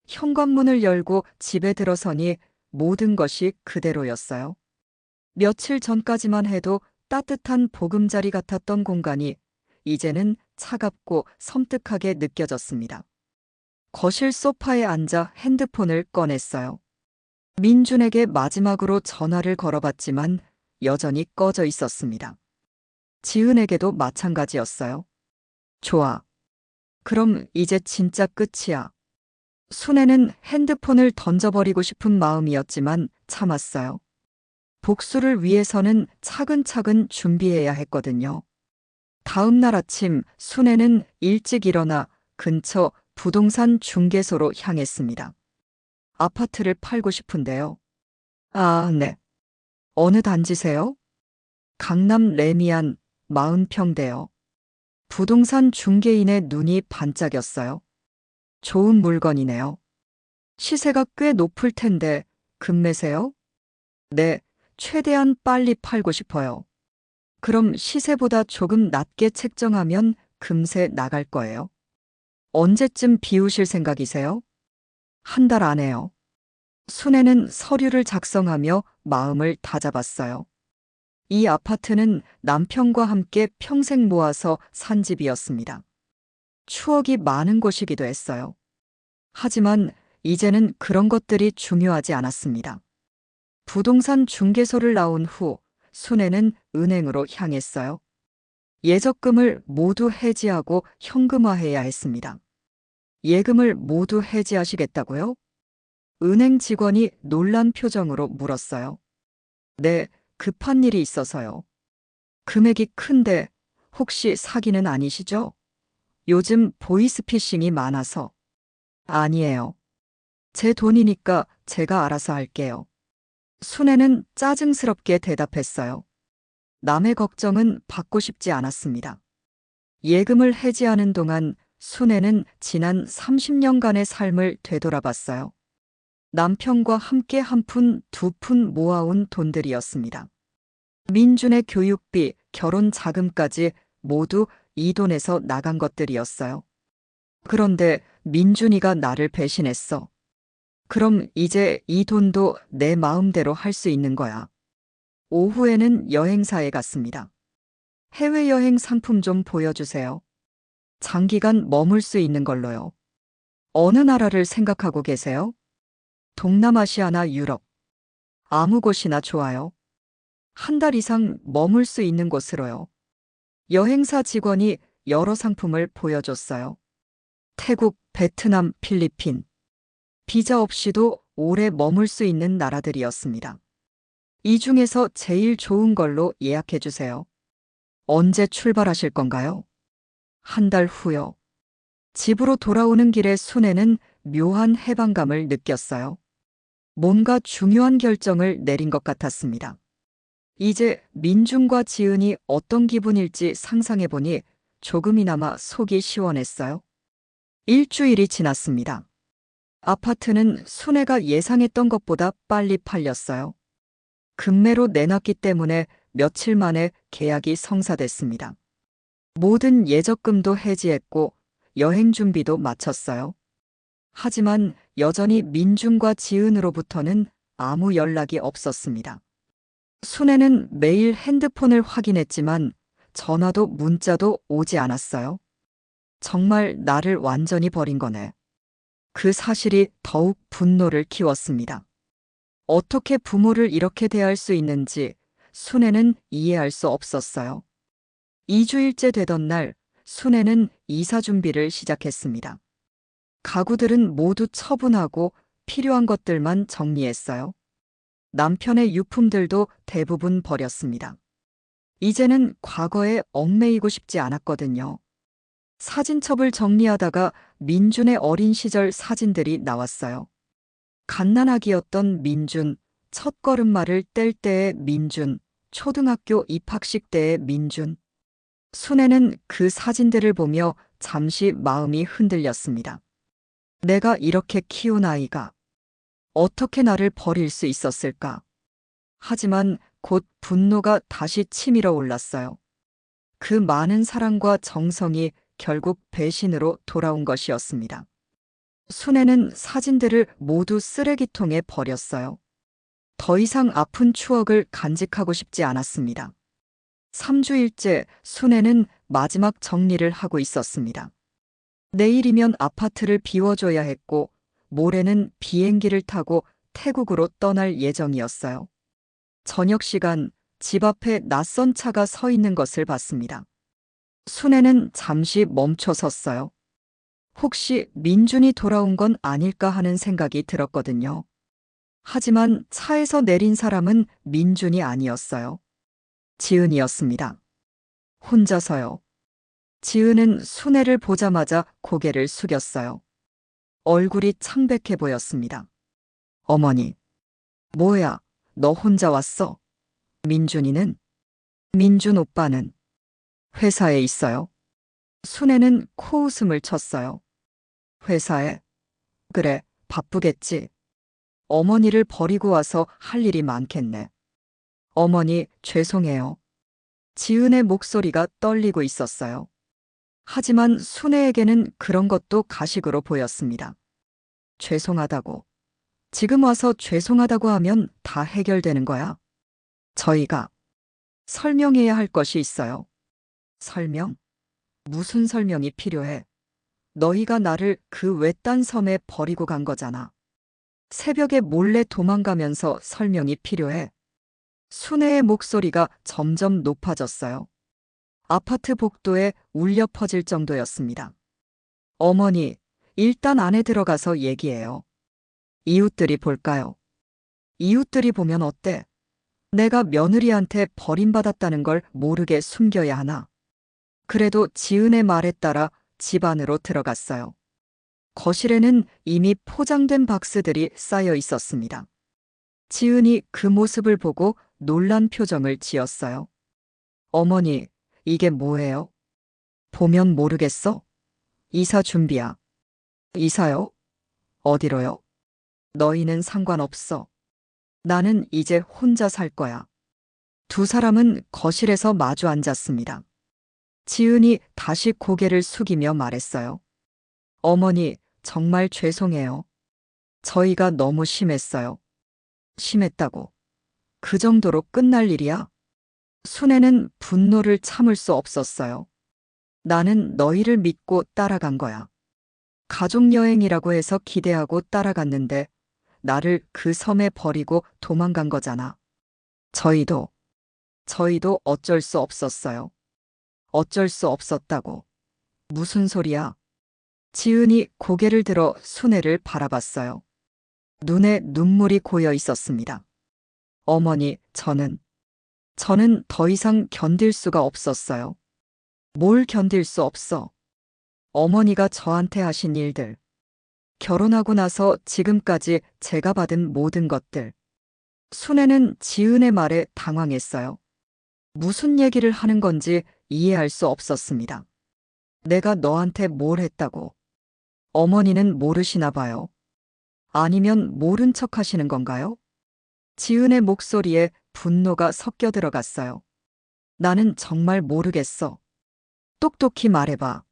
현관문을 열고 집에 들어서니 모든 것이 그대로였어요. 며칠 전까지만 해도 따뜻한 보금자리 같았던 공간이 이제는 차갑고 섬뜩하게 느껴졌습니다. 거실 소파에 앉아 핸드폰을 꺼냈어요. 민준에게 마지막으로 전화를 걸어봤지만 여전히 꺼져 있었습니다. 지은에게도 마찬가지였어요. 좋아. 그럼 이제 진짜 끝이야. 순애는 핸드폰을 던져버리고 싶은 마음이었지만 참았어요. 복수를 위해서는 차근차근 준비해야 했거든요. 다음 날 아침 순애는 일찍 일어나 근처 부동산 중개소로 향했습니다. 아파트를 팔고 싶은데요. 아, 네. 어느 단지세요? 강남 레미안 40평대요. 부동산 중개인의 눈이 반짝였어요. 좋은 물건이네요. 시세가 꽤 높을 텐데 금매세요? 네, 최대한 빨리 팔고 싶어요. 그럼 시세보다 조금 낮게 책정하면 금세 나갈 거예요. 언제쯤 비우실 생각이세요? 한 달 안에요. 순애는 서류를 작성하며 마음을 다잡았어요. 이 아파트는 남편과 함께 평생 모아서 산 집이었습니다. 추억이 많은 곳이기도 했어요. 하지만 이제는 그런 것들이 중요하지 않았습니다. 부동산 중개소를 나온 후 순애는 은행으로 향했어요. 예적금을 모두 해지하고 현금화해야 했습니다. 예금을 모두 해지하시겠다고요? 은행 직원이 놀란 표정으로 물었어요. 네, 급한 일이 있어서요. 금액이 큰데 혹시 사기는 아니시죠? 요즘 보이스피싱이 많아서. 아니에요. 제 돈이니까 제가 알아서 할게요. 순애는 짜증스럽게 대답했어요. 남의 걱정은 받고 싶지 않았습니다. 예금을 해지하는 동안 순애는 지난 30년간의 삶을 되돌아봤어요. 남편과 함께 한 푼, 두 푼 모아온 돈들이었습니다. 민준의 교육비, 결혼 자금까지 모두 이 돈에서 나간 것들이었어요. 그런데 민준이가 나를 배신했어. 그럼 이제 이 돈도 내 마음대로 할 수 있는 거야. 오후에는 여행사에 갔습니다. 해외여행 상품 좀 보여주세요. 장기간 머물 수 있는 걸로요. 어느 나라를 생각하고 계세요? 동남아시아나 유럽. 아무 곳이나 좋아요. 한 달 이상 머물 수 있는 곳으로요. 여행사 직원이 여러 상품을 보여줬어요. 태국, 베트남, 필리핀. 비자 없이도 오래 머물 수 있는 나라들이었습니다. 이 중에서 제일 좋은 걸로 예약해 주세요. 언제 출발하실 건가요? 한 달 후요. 집으로 돌아오는 길에 순애는 묘한 해방감을 느꼈어요. 뭔가 중요한 결정을 내린 것 같았습니다. 이제 민준과 지은이 어떤 기분일지 상상해보니 조금이나마 속이 시원했어요. 일주일이 지났습니다. 아파트는 순애가 예상했던 것보다 빨리 팔렸어요. 금매로 내놨기 때문에 며칠 만에 계약이 성사됐습니다. 모든 예적금도 해지했고 여행 준비도 마쳤어요. 하지만 여전히 민준과 지은으로부터는 아무 연락이 없었습니다. 순애는 매일 핸드폰을 확인했지만 전화도 문자도 오지 않았어요. 정말 나를 완전히 버린 거네. 그 사실이 더욱 분노를 키웠습니다. 어떻게 부모를 이렇게 대할 수 있는지 순애는 이해할 수 없었어요. 2주일째 되던 날 순애는 이사 준비를 시작했습니다. 가구들은 모두 처분하고 필요한 것들만 정리했어요. 남편의 유품들도 대부분 버렸습니다. 이제는 과거에 얽매이고 싶지 않았거든요. 사진첩을 정리하다가 민준의 어린 시절 사진들이 나왔어요. 갓난아기였던 민준, 첫 걸음마를 뗄 때의 민준, 초등학교 입학식 때의 민준. 순애는 그 사진들을 보며 잠시 마음이 흔들렸습니다. 내가 이렇게 키운 아이가 어떻게 나를 버릴 수 있었을까? 하지만 곧 분노가 다시 치밀어 올랐어요. 그 많은 사랑과 정성이 결국 배신으로 돌아온 것이었습니다. 순애는 사진들을 모두 쓰레기통에 버렸어요. 더 이상 아픈 추억을 간직하고 싶지 않았습니다. 3주일째 순애는 마지막 정리를 하고 있었습니다. 내일이면 아파트를 비워줘야 했고, 모레는 비행기를 타고 태국으로 떠날 예정이었어요. 저녁 시간 집 앞에 낯선 차가 서 있는 것을 봤습니다. 순애는 잠시 멈춰 섰어요. 혹시 민준이 돌아온 건 아닐까 하는 생각이 들었거든요. 하지만 차에서 내린 사람은 민준이 아니었어요. 지은이었습니다. 혼자서요. 지은은 순애를 보자마자 고개를 숙였어요. 얼굴이 창백해 보였습니다. 어머니, 뭐야, 너 혼자 왔어? 민준이는? 민준 오빠는? 회사에 있어요. 순애는 코웃음을 쳤어요. 회사에? 그래, 바쁘겠지. 어머니를 버리고 와서 할 일이 많겠네. 어머니, 죄송해요. 지은의 목소리가 떨리고 있었어요. 하지만 순애에게는 그런 것도 가식으로 보였습니다. 죄송하다고. 지금 와서 죄송하다고 하면 다 해결되는 거야. 저희가 설명해야 할 것이 있어요. 설명? 무슨 설명이 필요해? 너희가 나를 그 외딴 섬에 버리고 간 거잖아. 새벽에 몰래 도망가면서 설명이 필요해. 순애의 목소리가 점점 높아졌어요. 아파트 복도에 울려 퍼질 정도였습니다. 어머니, 일단 안에 들어가서 얘기해요. 이웃들이 볼까요? 이웃들이 보면 어때? 내가 며느리한테 버림받았다는 걸 모르게 숨겨야 하나? 그래도 지은의 말에 따라 집 안으로 들어갔어요. 거실에는 이미 포장된 박스들이 쌓여 있었습니다. 지은이 그 모습을 보고 놀란 표정을 지었어요. 어머니, 이게 뭐예요? 보면 모르겠어? 이사 준비야. 이사요? 어디로요? 너희는 상관없어. 나는 이제 혼자 살 거야. 두 사람은 거실에서 마주 앉았습니다. 지은이 다시 고개를 숙이며 말했어요. 어머니, 정말 죄송해요. 저희가 너무 심했어요. 심했다고. 그 정도로 끝날 일이야? 순애는 분노를 참을 수 없었어요. 나는 너희를 믿고 따라간 거야. 가족여행이라고 해서 기대하고 따라갔는데 나를 그 섬에 버리고 도망간 거잖아. 저희도 어쩔 수 없었어요. 어쩔 수 없었다고. 무슨 소리야? 지은이 고개를 들어 순애를 바라봤어요. 눈에 눈물이 고여 있었습니다. 어머니, 저는 더 이상 견딜 수가 없었어요. 뭘 견딜 수 없어? 어머니가 저한테 하신 일들. 결혼하고 나서 지금까지 제가 받은 모든 것들. 순애는 지은의 말에 당황했어요. 무슨 얘기를 하는 건지 이해할 수 없었습니다. 내가 너한테 뭘 했다고? 어머니는 모르시나 봐요. 아니면 모른 척 하시는 건가요? 지은의 목소리에 분노가 섞여 들어갔어요. 나는 정말 모르겠어. 똑똑히 말해봐.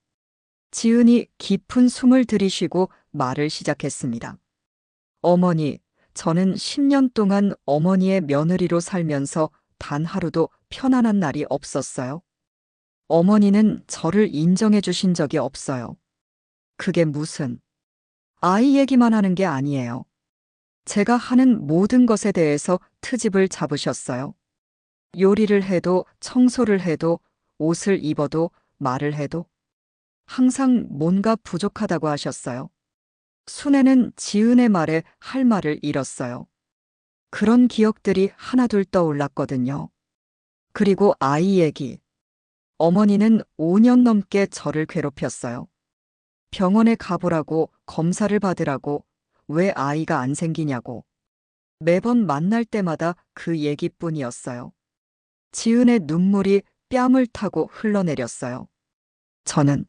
지은이 깊은 숨을 들이쉬고 말을 시작했습니다. 어머니, 저는 10년 동안 어머니의 며느리로 살면서 단 하루도 편안한 날이 없었어요. 어머니는 저를 인정해 주신 적이 없어요. 그게 무슨 아이 얘기만 하는 게 아니에요. 제가 하는 모든 것에 대해서 트집을 잡으셨어요. 요리를 해도 청소를 해도 옷을 입어도 말을 해도 항상 뭔가 부족하다고 하셨어요. 순애는 지은의 말에 할 말을 잃었어요. 그런 기억들이 하나둘 떠올랐거든요. 그리고 아이 얘기. 어머니는 5년 넘게 저를 괴롭혔어요. 병원에 가보라고, 검사를 받으라고, 왜 아이가 안 생기냐고. 매번 만날 때마다 그 얘기뿐이었어요. 지은의 눈물이 뺨을 타고 흘러내렸어요. 저는,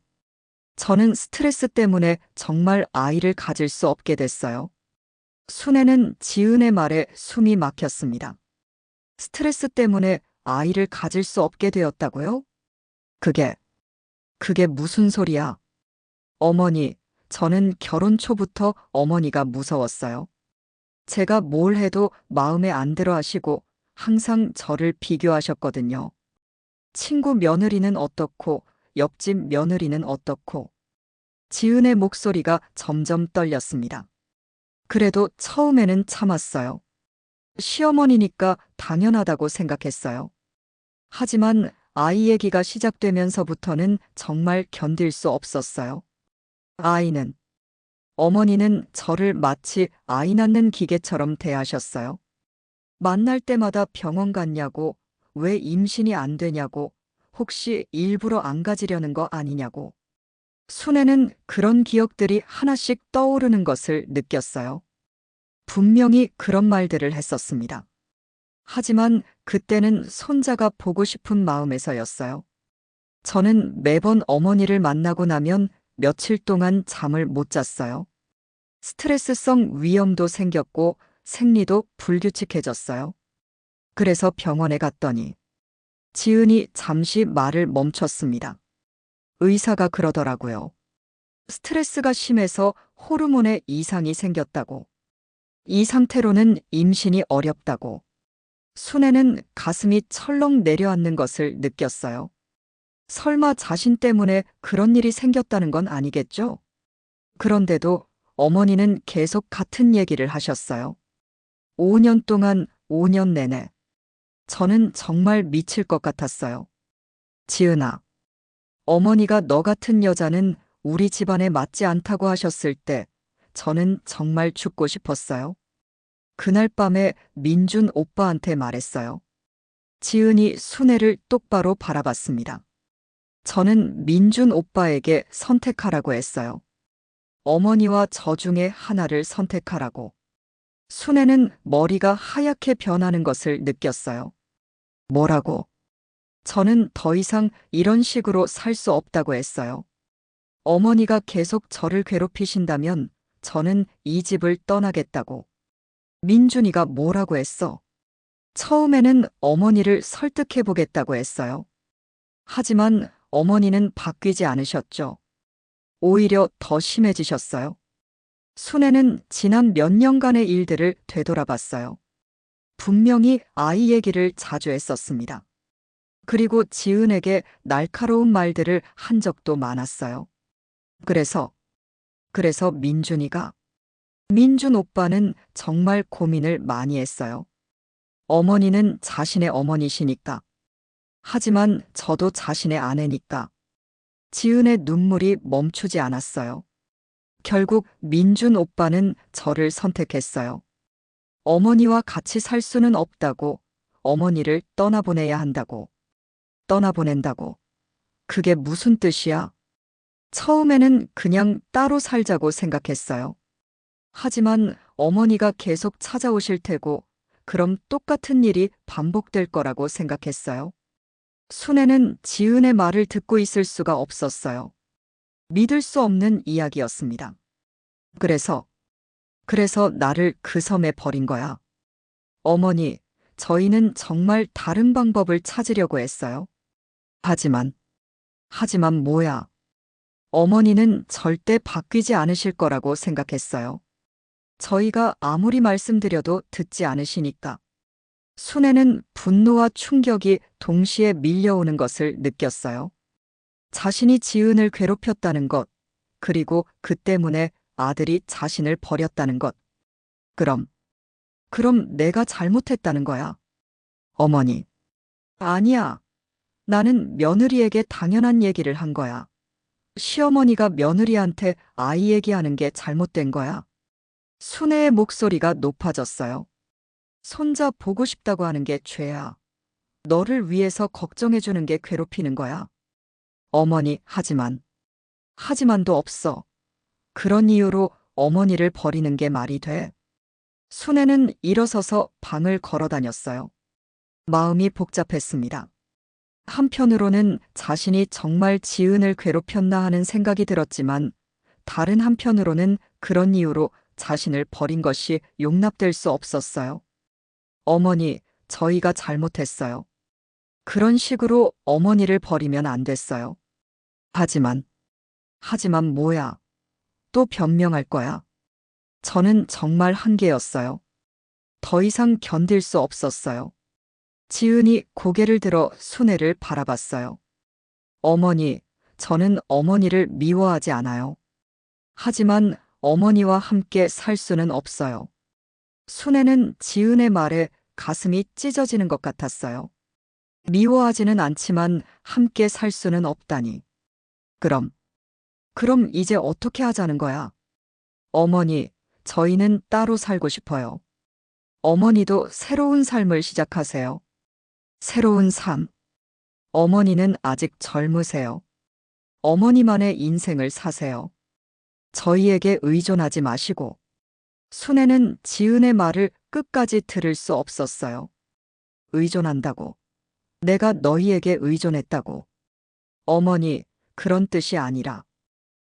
저는 스트레스 때문에 정말 아이를 가질 수 없게 됐어요. 순애는 지은의 말에 숨이 막혔습니다. 스트레스 때문에 아이를 가질 수 없게 되었다고요? 그게, 그게 무슨 소리야? 어머니, 저는 결혼 초부터 어머니가 무서웠어요. 제가 뭘 해도 마음에 안 들어 하시고 항상 저를 비교하셨거든요. 친구 며느리는 어떻고, 옆집 며느리는 어떻고. 지은의 목소리가 점점 떨렸습니다. 그래도 처음에는 참았어요. 시어머니니까 당연하다고 생각했어요. 하지만 아이 얘기가 시작되면서부터는 정말 견딜 수 없었어요. 아이는, 어머니는 저를 마치 아이 낳는 기계처럼 대하셨어요. 만날 때마다 병원 갔냐고, 왜 임신이 안 되냐고, 혹시 일부러 안 가지려는 거 아니냐고. 순애는 그런 기억들이 하나씩 떠오르는 것을 느꼈어요. 분명히 그런 말들을 했었습니다. 하지만 그때는 손자가 보고 싶은 마음에서였어요. 저는 매번 어머니를 만나고 나면 며칠 동안 잠을 못 잤어요. 스트레스성 위염도 생겼고 생리도 불규칙해졌어요. 그래서 병원에 갔더니 지은이 잠시 말을 멈췄습니다. 의사가 그러더라고요. 스트레스가 심해서 호르몬에 이상이 생겼다고. 이 상태로는 임신이 어렵다고. 순애는 가슴이 철렁 내려앉는 것을 느꼈어요. 설마 자신 때문에 그런 일이 생겼다는 건 아니겠죠? 그런데도 어머니는 계속 같은 얘기를 하셨어요. 5년 동안 5년 내내. 저는 정말 미칠 것 같았어요. 지은아, 어머니가 너 같은 여자는 우리 집안에 맞지 않다고 하셨을 때 저는 정말 죽고 싶었어요. 그날 밤에 민준 오빠한테 말했어요. 지은이 순애를 똑바로 바라봤습니다. 저는 민준 오빠에게 선택하라고 했어요. 어머니와 저 중에 하나를 선택하라고. 순애는 머리가 하얗게 변하는 것을 느꼈어요. 뭐라고? 저는 더 이상 이런 식으로 살 수 없다고 했어요. 어머니가 계속 저를 괴롭히신다면 저는 이 집을 떠나겠다고. 민준이가 뭐라고 했어? 처음에는 어머니를 설득해 보겠다고 했어요. 하지만 어머니는 바뀌지 않으셨죠. 오히려 더 심해지셨어요. 순애는 지난 몇 년간의 일들을 되돌아봤어요. 분명히 아이 얘기를 자주 했었습니다. 그리고 지은에게 날카로운 말들을 한 적도 많았어요. 그래서 민준 오빠는 정말 고민을 많이 했어요. 어머니는 자신의 어머니시니까. 하지만 저도 자신의 아내니까. 지은의 눈물이 멈추지 않았어요. 결국 민준 오빠는 저를 선택했어요. 어머니와 같이 살 수는 없다고, 어머니를 떠나보내야 한다고. 떠나보낸다고. 그게 무슨 뜻이야? 처음에는 그냥 따로 살자고 생각했어요. 하지만 어머니가 계속 찾아오실 테고, 그럼 똑같은 일이 반복될 거라고 생각했어요. 순애는 지은의 말을 듣고 있을 수가 없었어요. 믿을 수 없는 이야기였습니다. 그래서 나를 그 섬에 버린 거야. 어머니, 저희는 정말 다른 방법을 찾으려고 했어요. 하지만 뭐야. 어머니는 절대 바뀌지 않으실 거라고 생각했어요. 저희가 아무리 말씀드려도 듣지 않으시니까. 순애는 분노와 충격이 동시에 밀려오는 것을 느꼈어요. 자신이 지은을 괴롭혔다는 것, 그리고 그 때문에 아들이 자신을 버렸다는 것. 그럼 내가 잘못했다는 거야. 어머니. 아니야. 나는 며느리에게 당연한 얘기를 한 거야. 시어머니가 며느리한테 아이 얘기하는 게 잘못된 거야. 순애의 목소리가 높아졌어요. 손자 보고 싶다고 하는 게 죄야. 너를 위해서 걱정해주는 게 괴롭히는 거야. 어머니, 하지만도 없어. 그런 이유로 어머니를 버리는 게 말이 돼. 순애는 일어서서 방을 걸어 다녔어요. 마음이 복잡했습니다. 한편으로는 자신이 정말 지은을 괴롭혔나 하는 생각이 들었지만 다른 한편으로는 그런 이유로 자신을 버린 것이 용납될 수 없었어요. 어머니, 저희가 잘못했어요. 그런 식으로 어머니를 버리면 안 됐어요. 하지만 뭐야? 또 변명할 거야. 저는 정말 한계였어요. 더 이상 견딜 수 없었어요. 지은이 고개를 들어 순애를 바라봤어요. 어머니, 저는 어머니를 미워하지 않아요. 하지만 어머니와 함께 살 수는 없어요. 순애는 지은의 말에 가슴이 찢어지는 것 같았어요. 미워하지는 않지만 함께 살 수는 없다니. 그럼 이제 어떻게 하자는 거야? 어머니, 저희는 따로 살고 싶어요. 어머니도 새로운 삶을 시작하세요. 새로운 삶. 어머니는 아직 젊으세요. 어머니만의 인생을 사세요. 저희에게 의존하지 마시고. 순애는 지은의 말을 끝까지 들을 수 없었어요. 의존한다고. 내가 너희에게 의존했다고. 어머니, 그런 뜻이 아니라.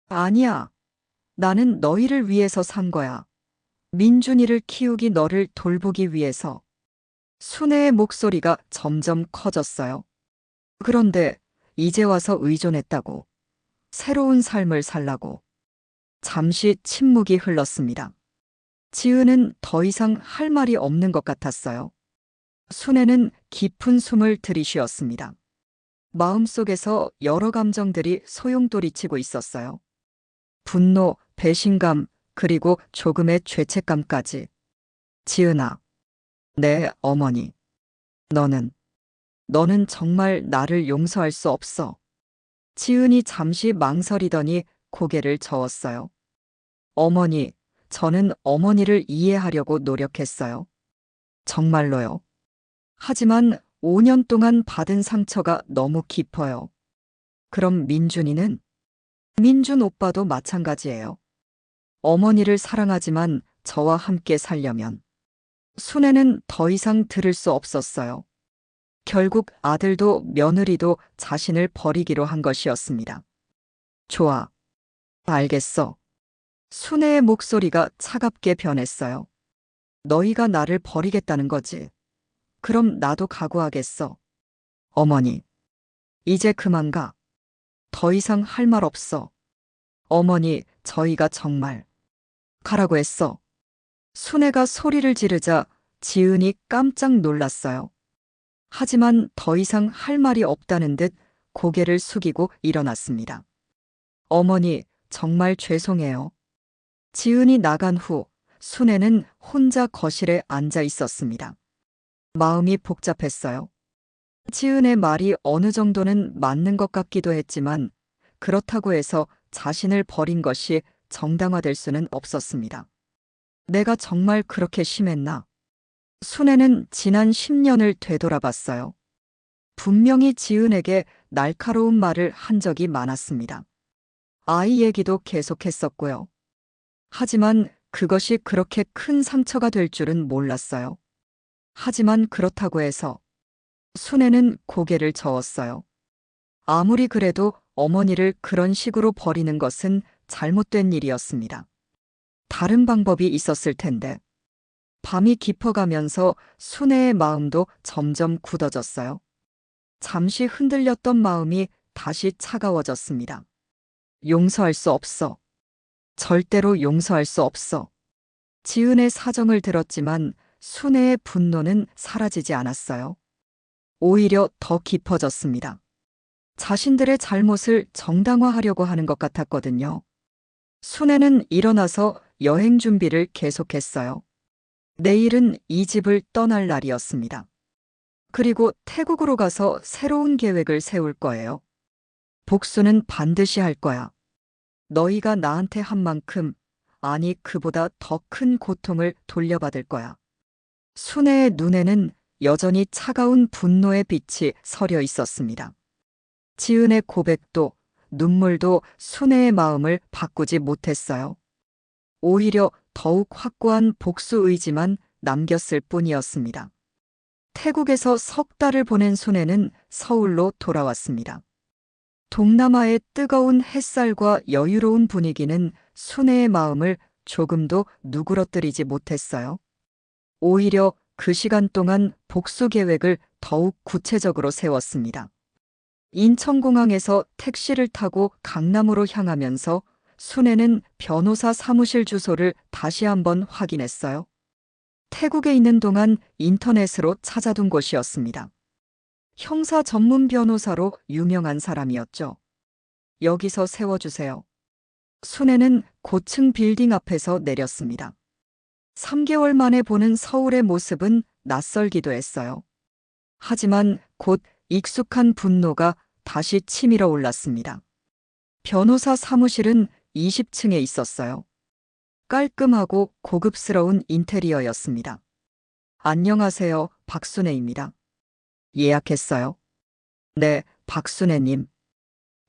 아니야. 나는 너희를 위해서 산 거야. 민준이를 키우기 너를 돌보기 위해서. 순애의 목소리가 점점 커졌어요. 그런데 이제 와서 의존했다고. 새로운 삶을 살라고. 잠시 침묵이 흘렀습니다. 지은은 더 이상 할 말이 없는 것 같았어요. 순애는 깊은 숨을 들이쉬었습니다. 마음속에서 여러 감정들이 소용돌이치고 있었어요. 분노, 배신감, 그리고 조금의 죄책감까지. 지은아, 내 어머니. 너는 정말 나를 용서할 수 없어. 지은이 잠시 망설이더니 고개를 저었어요. 어머니, 저는 어머니를 이해하려고 노력했어요. 정말로요. 하지만 5년 동안 받은 상처가 너무 깊어요. 그럼 민준 오빠도 마찬가지예요. 어머니를 사랑하지만 저와 함께 살려면. 순애는 더 이상 들을 수 없었어요. 결국 아들도 며느리도 자신을 버리기로 한 것이었습니다. 좋아. 알겠어. 순애의 목소리가 차갑게 변했어요. 너희가 나를 버리겠다는 거지. 그럼 나도 각오하겠어. 어머니. 이제 그만 가. 더 이상 할 말 없어. 어머니, 저희가 정말 가라고 했어. 순애가 소리를 지르자 지은이 깜짝 놀랐어요. 하지만 더 이상 할 말이 없다는 듯 고개를 숙이고 일어났습니다. 어머니, 정말 죄송해요. 지은이 나간 후 순애는 혼자 거실에 앉아 있었습니다. 마음이 복잡했어요. 지은의 말이 어느 정도는 맞는 것 같기도 했지만 그렇다고 해서 자신을 버린 것이 정당화될 수는 없었습니다. 내가 정말 그렇게 심했나? 순애는 지난 10년을 되돌아봤어요. 분명히 지은에게 날카로운 말을 한 적이 많았습니다. 아이 얘기도 계속했었고요. 하지만 그것이 그렇게 큰 상처가 될 줄은 몰랐어요. 하지만 그렇다고 해서 순애는 고개를 저었어요. 아무리 그래도 어머니를 그런 식으로 버리는 것은 잘못된 일이었습니다. 다른 방법이 있었을 텐데. 밤이 깊어가면서 순애의 마음도 점점 굳어졌어요. 잠시 흔들렸던 마음이 다시 차가워졌습니다. 용서할 수 없어. 절대로 용서할 수 없어. 지은의 사정을 들었지만 순애의 분노는 사라지지 않았어요. 오히려 더 깊어졌습니다. 자신들의 잘못을 정당화하려고 하는 것 같았거든요. 순애는 일어나서 여행 준비를 계속했어요. 내일은 이 집을 떠날 날이었습니다. 그리고 태국으로 가서 새로운 계획을 세울 거예요. 복수는 반드시 할 거야. 너희가 나한테 한 만큼, 아니 그보다 더 큰 고통을 돌려받을 거야. 순애의 눈에는 여전히 차가운 분노의 빛이 서려 있었습니다. 지은의 고백도 눈물도 순애의 마음을 바꾸지 못했어요. 오히려 더욱 확고한 복수 의지만 남겼을 뿐이었습니다. 태국에서 석 달을 보낸 순애는 서울로 돌아왔습니다. 동남아의 뜨거운 햇살과 여유로운 분위기는 순애의 마음을 조금도 누그러뜨리지 못했어요. 오히려 그 시간 동안 복수 계획을 더욱 구체적으로 세웠습니다. 인천공항에서 택시를 타고 강남으로 향하면서 순애는 변호사 사무실 주소를 다시 한번 확인했어요. 태국에 있는 동안 인터넷으로 찾아둔 곳이었습니다. 형사 전문 변호사로 유명한 사람이었죠. 여기서 세워주세요. 순애는 고층 빌딩 앞에서 내렸습니다. 3개월 만에 보는 서울의 모습은 낯설기도 했어요. 하지만 곧 익숙한 분노가 다시 치밀어 올랐습니다. 변호사 사무실은 20층에 있었어요. 깔끔하고 고급스러운 인테리어였습니다. 안녕하세요, 박순애입니다. 예약했어요. 네, 박순애님.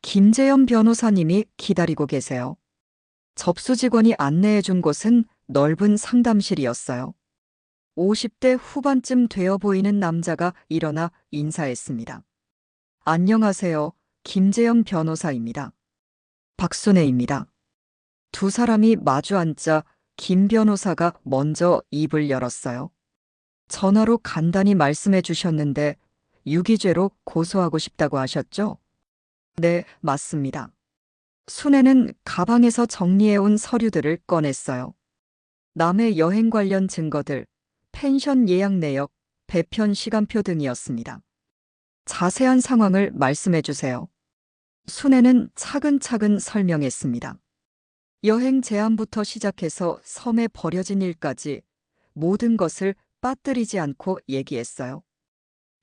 김재현 변호사님이 기다리고 계세요. 접수 직원이 안내해 준 곳은 넓은 상담실이었어요. 50대 후반쯤 되어 보이는 남자가 일어나 인사했습니다. 안녕하세요, 김재현 변호사입니다. 박순애입니다. 두 사람이 마주 앉자 김 변호사가 먼저 입을 열었어요. 전화로 간단히 말씀해 주셨는데 유기죄로 고소하고 싶다고 하셨죠? 네, 맞습니다. 순애는 가방에서 정리해온 서류들을 꺼냈어요. 남의 여행 관련 증거들, 펜션 예약 내역, 배편 시간표 등이었습니다. 자세한 상황을 말씀해 주세요. 순애는 차근차근 설명했습니다. 여행 제안부터 시작해서 섬에 버려진 일까지 모든 것을 빠뜨리지 않고 얘기했어요.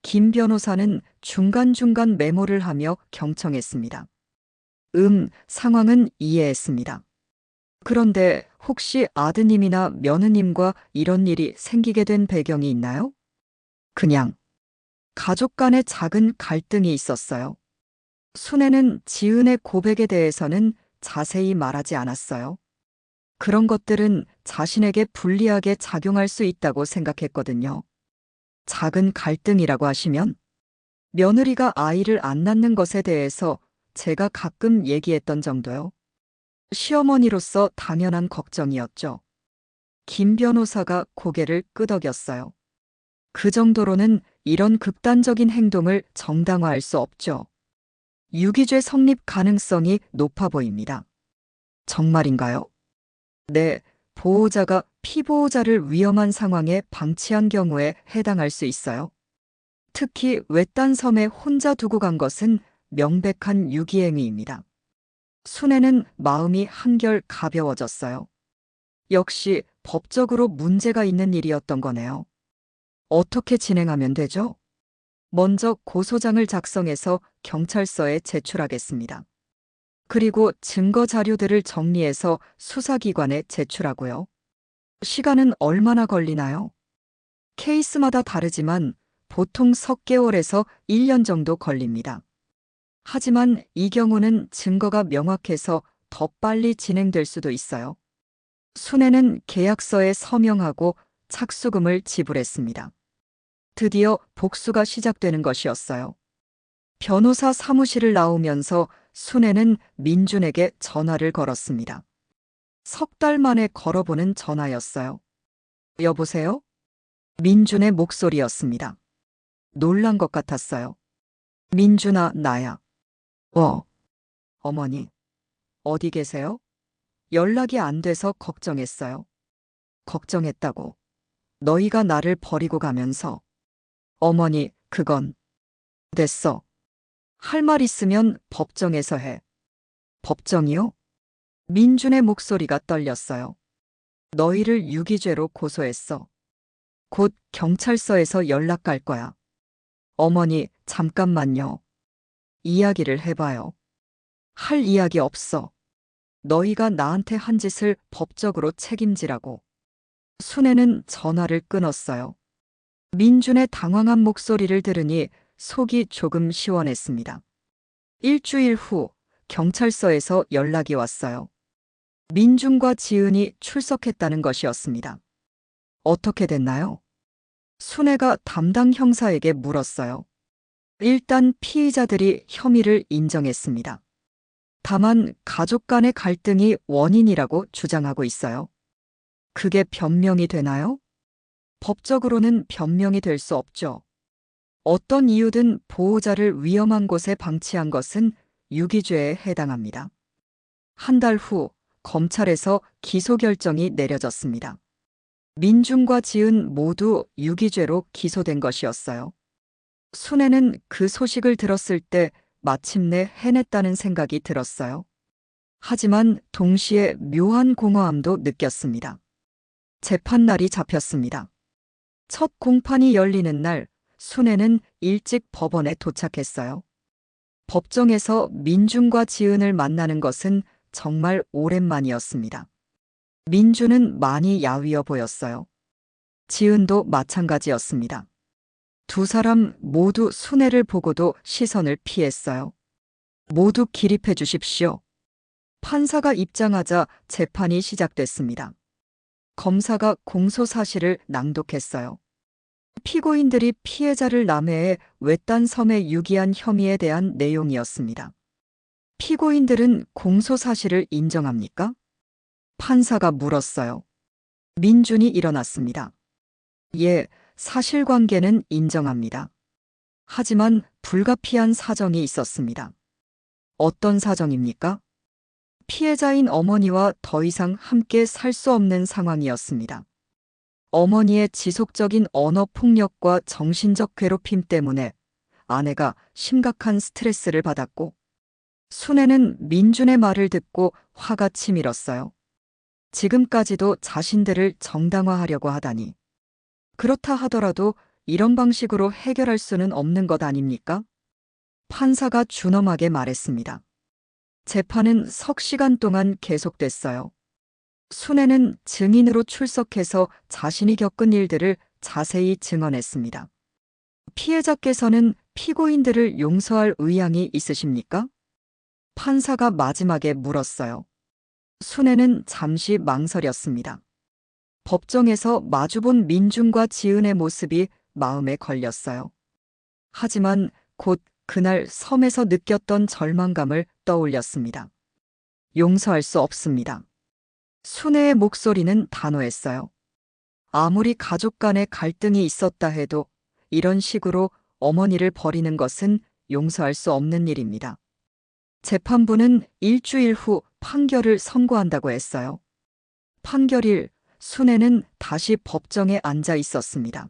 김 변호사는 중간중간 메모를 하며 경청했습니다. 상황은 이해했습니다. 그런데 혹시 아드님이나 며느님과 이런 일이 생기게 된 배경이 있나요? 그냥 가족 간의 작은 갈등이 있었어요. 순애는 지은의 고백에 대해서는 자세히 말하지 않았어요. 그런 것들은 자신에게 불리하게 작용할 수 있다고 생각했거든요. 작은 갈등이라고 하시면 며느리가 아이를 안 낳는 것에 대해서 제가 가끔 얘기했던 정도요. 시어머니로서 당연한 걱정이었죠. 김 변호사가 고개를 끄덕였어요. 그 정도로는 이런 극단적인 행동을 정당화할 수 없죠. 유기죄 성립 가능성이 높아 보입니다. 정말인가요? 네, 보호자가 피보호자를 위험한 상황에 방치한 경우에 해당할 수 있어요. 특히 외딴 섬에 혼자 두고 간 것은 명백한 유기행위입니다. 순애는 마음이 한결 가벼워졌어요. 역시 법적으로 문제가 있는 일이었던 거네요. 어떻게 진행하면 되죠? 먼저 고소장을 작성해서 경찰서에 제출하겠습니다. 그리고 증거 자료들을 정리해서 수사기관에 제출하고요. 시간은 얼마나 걸리나요? 케이스마다 다르지만 보통 석 개월에서 1년 정도 걸립니다. 하지만 이 경우는 증거가 명확해서 더 빨리 진행될 수도 있어요. 순애는 계약서에 서명하고 착수금을 지불했습니다. 드디어 복수가 시작되는 것이었어요. 변호사 사무실을 나오면서 순애는 민준에게 전화를 걸었습니다. 석 달 만에 걸어보는 전화였어요. 여보세요? 민준의 목소리였습니다. 놀란 것 같았어요. 민준아, 나야. 어머니, 어디 계세요? 연락이 안 돼서 걱정했어요. 걱정했다고. 너희가 나를 버리고 가면서. 어머니, 그건. 됐어. 할 말 있으면 법정에서 해. 법정이요? 민준의 목소리가 떨렸어요. 너희를 유기죄로 고소했어. 곧 경찰서에서 연락 갈 거야. 어머니, 잠깐만요. 이야기를 해봐요. 할 이야기 없어. 너희가 나한테 한 짓을 법적으로 책임지라고. 순애는 전화를 끊었어요. 민준의 당황한 목소리를 들으니 속이 조금 시원했습니다. 일주일 후 경찰서에서 연락이 왔어요. 민준과 지은이 출석했다는 것이었습니다. 어떻게 됐나요? 순애가 담당 형사에게 물었어요. 일단 피의자들이 혐의를 인정했습니다. 다만 가족 간의 갈등이 원인이라고 주장하고 있어요. 그게 변명이 되나요? 법적으로는 변명이 될 수 없죠. 어떤 이유든 보호자를 위험한 곳에 방치한 것은 유기죄에 해당합니다. 한 달 후 검찰에서 기소 결정이 내려졌습니다. 민준과 지은 모두 유기죄로 기소된 것이었어요. 순애는 그 소식을 들었을 때 마침내 해냈다는 생각이 들었어요. 하지만 동시에 묘한 공허함도 느꼈습니다. 재판날이 잡혔습니다. 첫 공판이 열리는 날, 순애는 일찍 법원에 도착했어요. 법정에서 민준과 지은을 만나는 것은 정말 오랜만이었습니다. 민준은 많이 야위어 보였어요. 지은도 마찬가지였습니다. 두 사람 모두 순애를 보고도 시선을 피했어요. 모두 기립해 주십시오. 판사가 입장하자 재판이 시작됐습니다. 검사가 공소 사실을 낭독했어요. 피고인들이 피해자를 남해에 외딴 섬에 유기한 혐의에 대한 내용이었습니다. 피고인들은 공소 사실을 인정합니까? 판사가 물었어요. 민준이 일어났습니다. 예, 사실관계는 인정합니다. 하지만 불가피한 사정이 있었습니다. 어떤 사정입니까? 피해자인 어머니와 더 이상 함께 살 수 없는 상황이었습니다. 어머니의 지속적인 언어 폭력과 정신적 괴롭힘 때문에 아내가 심각한 스트레스를 받았고, 순애는 민준의 말을 듣고 화가 치밀었어요. 지금까지도 자신들을 정당화하려고 하다니. 그렇다 하더라도 이런 방식으로 해결할 수는 없는 것 아닙니까? 판사가 준엄하게 말했습니다. 재판은 석 시간 동안 계속됐어요. 순애는 증인으로 출석해서 자신이 겪은 일들을 자세히 증언했습니다. 피해자께서는 피고인들을 용서할 의향이 있으십니까? 판사가 마지막에 물었어요. 순애는 잠시 망설였습니다. 법정에서 마주본 민준과 지은의 모습이 마음에 걸렸어요. 하지만 곧 그날 섬에서 느꼈던 절망감을 떠올렸습니다. 용서할 수 없습니다. 순애의 목소리는 단호했어요. 아무리 가족 간의 갈등이 있었다 해도 이런 식으로 어머니를 버리는 것은 용서할 수 없는 일입니다. 재판부는 일주일 후 판결을 선고한다고 했어요. 판결일, 순애는 다시 법정에 앉아 있었습니다.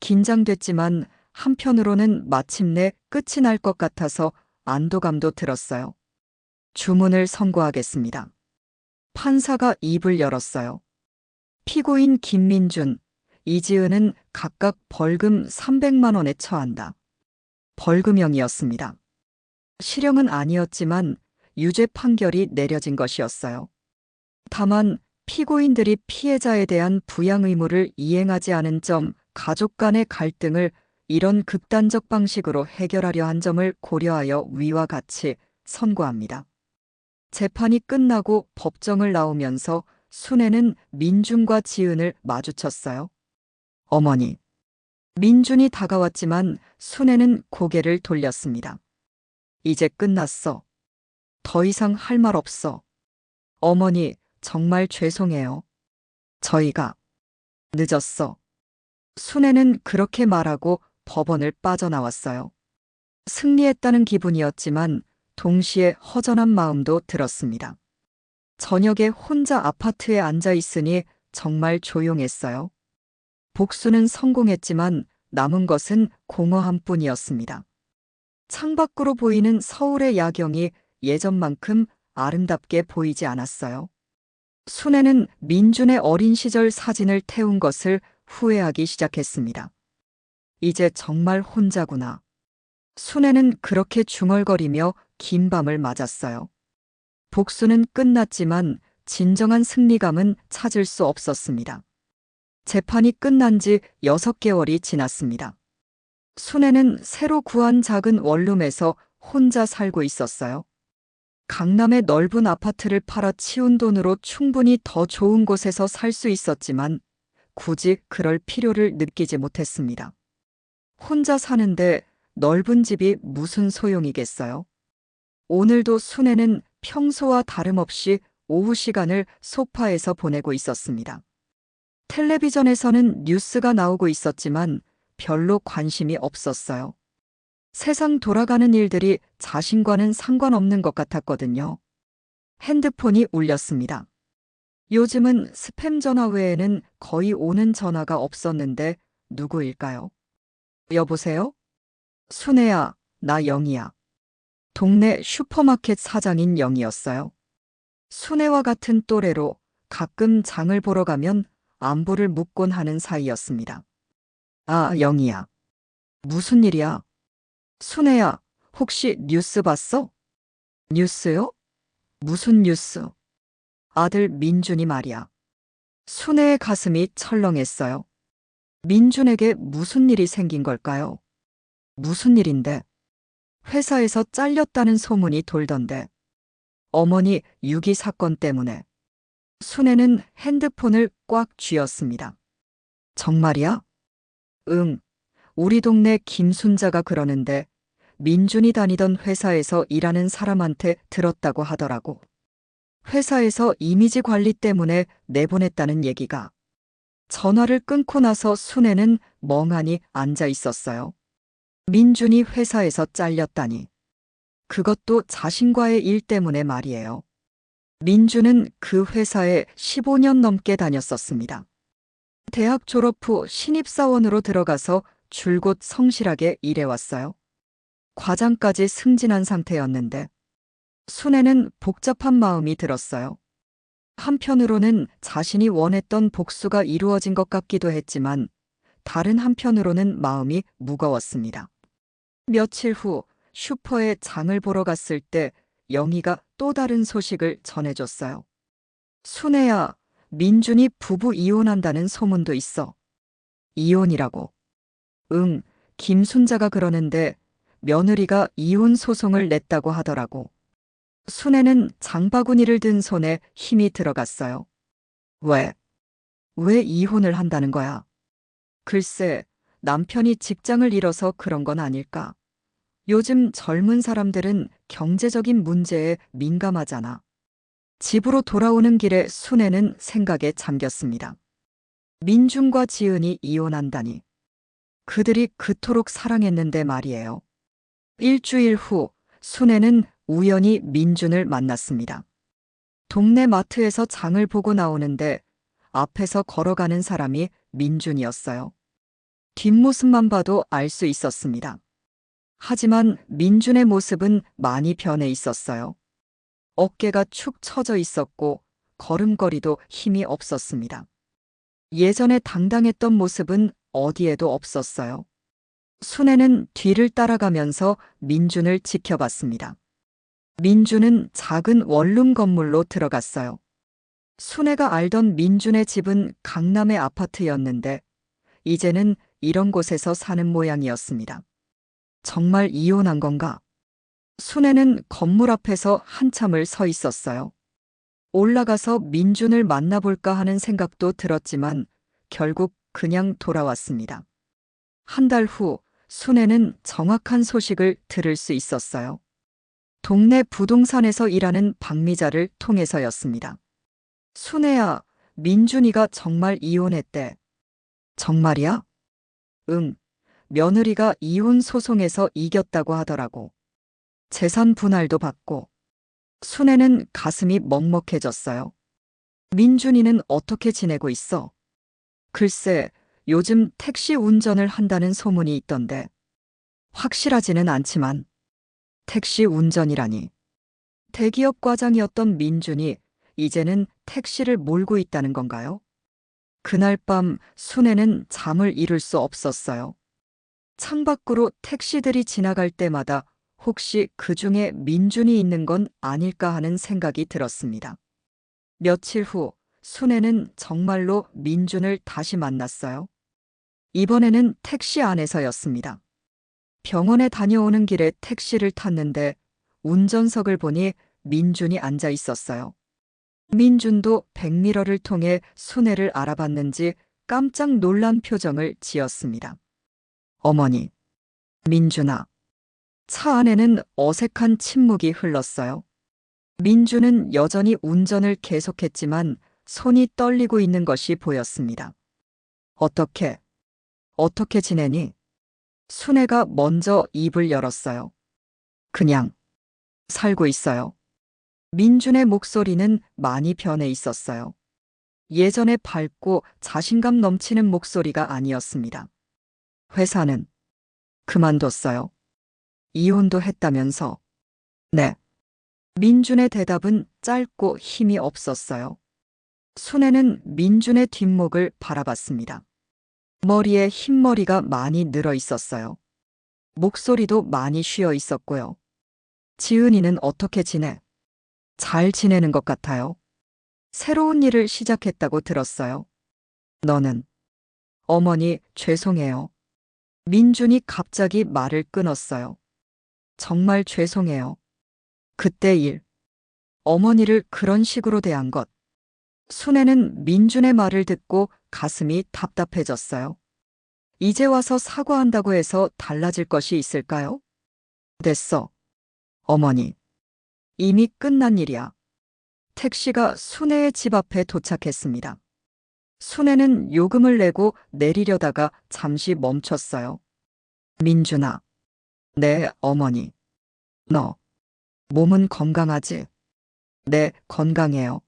긴장됐지만 한편으로는 마침내 끝이 날 것 같아서 안도감도 들었어요. 주문을 선고하겠습니다. 판사가 입을 열었어요. 피고인 김민준, 이지은은 각각 벌금 300만 원에 처한다. 벌금형이었습니다. 실형은 아니었지만 유죄 판결이 내려진 것이었어요. 다만 피고인들이 피해자에 대한 부양 의무를 이행하지 않은 점, 가족 간의 갈등을 이런 극단적 방식으로 해결하려 한 점을 고려하여 위와 같이 선고합니다. 재판이 끝나고 법정을 나오면서 순애는 민준과 지은을 마주쳤어요. 어머니. 민준이 다가왔지만 순애는 고개를 돌렸습니다. 이제 끝났어. 더 이상 할 말 없어. 어머니, 정말 죄송해요. 저희가 늦었어. 순애는 그렇게 말하고 법원을 빠져나왔어요. 승리했다는 기분이었지만 동시에 허전한 마음도 들었습니다. 저녁에 혼자 아파트에 앉아 있으니 정말 조용했어요. 복수는 성공했지만 남은 것은 공허함 뿐이었습니다. 창밖으로 보이는 서울의 야경이 예전만큼 아름답게 보이지 않았어요. 순애는 민준의 어린 시절 사진을 태운 것을 후회하기 시작했습니다. 이제 정말 혼자구나. 순애는 그렇게 중얼거리며 긴 밤을 맞았어요. 복수는 끝났지만 진정한 승리감은 찾을 수 없었습니다. 재판이 끝난 지 6개월이 지났습니다. 순애는 새로 구한 작은 원룸에서 혼자 살고 있었어요. 강남의 넓은 아파트를 팔아 치운 돈으로 충분히 더 좋은 곳에서 살 수 있었지만 굳이 그럴 필요를 느끼지 못했습니다. 혼자 사는데 넓은 집이 무슨 소용이겠어요? 오늘도 순애는 평소와 다름없이 오후 시간을 소파에서 보내고 있었습니다. 텔레비전에서는 뉴스가 나오고 있었지만 별로 관심이 없었어요. 세상 돌아가는 일들이 자신과는 상관없는 것 같았거든요. 핸드폰이 울렸습니다. 요즘은 스팸 전화 외에는 거의 오는 전화가 없었는데 누구일까요? 여보세요? 순애야, 나 영희야. 동네 슈퍼마켓 사장인 영희였어요. 순애와 같은 또래로 가끔 장을 보러 가면 안부를 묻곤 하는 사이였습니다. 아, 영희야. 무슨 일이야? 순애야, 혹시 뉴스 봤어? 뉴스요? 무슨 뉴스? 아들 민준이 말이야. 순애의 가슴이 철렁했어요. 민준에게 무슨 일이 생긴 걸까요? 무슨 일인데? 회사에서 잘렸다는 소문이 돌던데. 어머니 유기 사건 때문에. 순애는 핸드폰을 꽉 쥐었습니다. 정말이야? 응. 우리 동네 김순자가 그러는데 민준이 다니던 회사에서 일하는 사람한테 들었다고 하더라고. 회사에서 이미지 관리 때문에 내보냈다는 얘기가. 전화를 끊고 나서 순애는 멍하니 앉아 있었어요. 민준이 회사에서 잘렸다니. 그것도 자신과의 일 때문에 말이에요. 민준은 그 회사에 15년 넘게 다녔었습니다. 대학 졸업 후 신입사원으로 들어가서 줄곧 성실하게 일해왔어요. 과장까지 승진한 상태였는데 순애는 복잡한 마음이 들었어요. 한편으로는 자신이 원했던 복수가 이루어진 것 같기도 했지만 다른 한편으로는 마음이 무거웠습니다. 며칠 후 슈퍼에 장을 보러 갔을 때 영희가 또 다른 소식을 전해줬어요. 순애야, 민준이 부부 이혼한다는 소문도 있어. 이혼이라고. 응, 김순자가 그러는데 며느리가 이혼 소송을 냈다고 하더라고. 순애는 장바구니를 든 손에 힘이 들어갔어요. 왜 이혼을 한다는 거야? 글쎄, 남편이 직장을 잃어서 그런 건 아닐까? 요즘 젊은 사람들은 경제적인 문제에 민감하잖아. 집으로 돌아오는 길에 순애는 생각에 잠겼습니다. 민준과 지은이 이혼한다니. 그들이 그토록 사랑했는데 말이에요. 일주일 후 순애는 우연히 민준을 만났습니다. 동네 마트에서 장을 보고 나오는데 앞에서 걸어가는 사람이 민준이었어요. 뒷모습만 봐도 알 수 있었습니다. 하지만 민준의 모습은 많이 변해 있었어요. 어깨가 축 처져 있었고 걸음걸이도 힘이 없었습니다. 예전에 당당했던 모습은 어디에도 없었어요. 순애는 뒤를 따라가면서 민준을 지켜봤습니다. 민준은 작은 원룸 건물로 들어갔어요. 순애가 알던 민준의 집은 강남의 아파트였는데 이제는 이런 곳에서 사는 모양이었습니다. 정말 이혼한 건가? 순애는 건물 앞에서 한참을 서 있었어요. 올라가서 민준을 만나볼까 하는 생각도 들었지만 결국 그냥 돌아왔습니다. 한 달 후 순애는 정확한 소식을 들을 수 있었어요. 동네 부동산에서 일하는 박미자를 통해서였습니다. 순애야, 민준이가 정말 이혼했대. 정말이야? 응, 며느리가 이혼 소송에서 이겼다고 하더라고. 재산 분할도 받고. 순애는 가슴이 먹먹해졌어요. 민준이는 어떻게 지내고 있어? 글쎄, 요즘 택시 운전을 한다는 소문이 있던데. 확실하지는 않지만. 택시 운전이라니. 대기업 과장이었던 민준이 이제는 택시를 몰고 있다는 건가요? 그날 밤 순애는 잠을 이룰 수 없었어요. 창밖으로 택시들이 지나갈 때마다 혹시 그 중에 민준이 있는 건 아닐까 하는 생각이 들었습니다. 며칠 후 순애는 정말로 민준을 다시 만났어요. 이번에는 택시 안에서였습니다. 병원에 다녀오는 길에 택시를 탔는데 운전석을 보니 민준이 앉아 있었어요. 민준도 백미러를 통해 순애를 알아봤는지 깜짝 놀란 표정을 지었습니다. 어머니, 민준아. 차 안에는 어색한 침묵이 흘렀어요. 민준은 여전히 운전을 계속했지만 손이 떨리고 있는 것이 보였습니다. 어떻게 지내니? 순애가 먼저 입을 열었어요. 그냥 살고 있어요. 민준의 목소리는 많이 변해 있었어요. 예전에 밝고 자신감 넘치는 목소리가 아니었습니다. 회사는 그만뒀어요. 이혼도 했다면서. 네. 민준의 대답은 짧고 힘이 없었어요. 순애는 민준의 뒷목을 바라봤습니다. 머리에 흰머리가 많이 늘어 있었어요. 목소리도 많이 쉬어 있었고요. 지은이는 어떻게 지내? 잘 지내는 것 같아요. 새로운 일을 시작했다고 들었어요. 너는? 어머니, 죄송해요. 민준이 갑자기 말을 끊었어요. 정말 죄송해요. 그때 일. 어머니를 그런 식으로 대한 것. 순애는 민준의 말을 듣고 가슴이 답답해졌어요. 이제 와서 사과한다고 해서 달라질 것이 있을까요? 됐어. 어머니. 이미 끝난 일이야. 택시가 순애의 집 앞에 도착했습니다. 순애는 요금을 내고 내리려다가 잠시 멈췄어요. 민준아. 네, 어머니. 너. 몸은 건강하지? 네, 건강해요.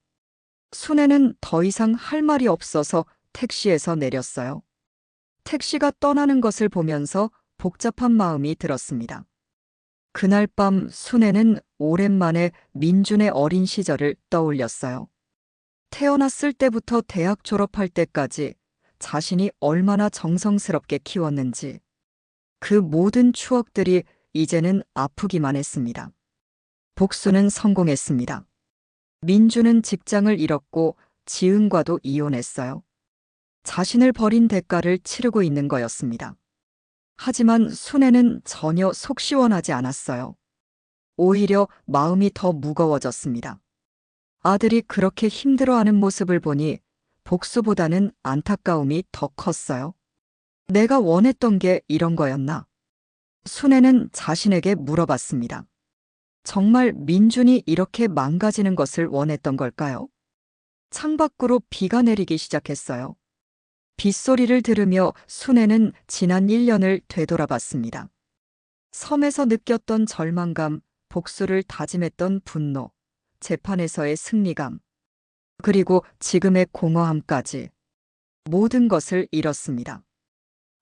순애는 더 이상 할 말이 없어서 택시에서 내렸어요. 택시가 떠나는 것을 보면서 복잡한 마음이 들었습니다. 그날 밤 순애는 오랜만에 민준의 어린 시절을 떠올렸어요. 태어났을 때부터 대학 졸업할 때까지 자신이 얼마나 정성스럽게 키웠는지. 그 모든 추억들이 이제는 아프기만 했습니다. 복수는 성공했습니다. 민준은 직장을 잃었고 지은과도 이혼했어요. 자신을 버린 대가를 치르고 있는 거였습니다. 하지만 순애는 전혀 속 시원하지 않았어요. 오히려 마음이 더 무거워졌습니다. 아들이 그렇게 힘들어하는 모습을 보니 복수보다는 안타까움이 더 컸어요. 내가 원했던 게 이런 거였나? 순애는 자신에게 물어봤습니다. 정말 민준이 이렇게 망가지는 것을 원했던 걸까요? 창밖으로 비가 내리기 시작했어요. 빗소리를 들으며 순애는 지난 1년을 되돌아봤습니다. 섬에서 느꼈던 절망감, 복수를 다짐했던 분노, 재판에서의 승리감, 그리고 지금의 공허함까지 모든 것을 잃었습니다.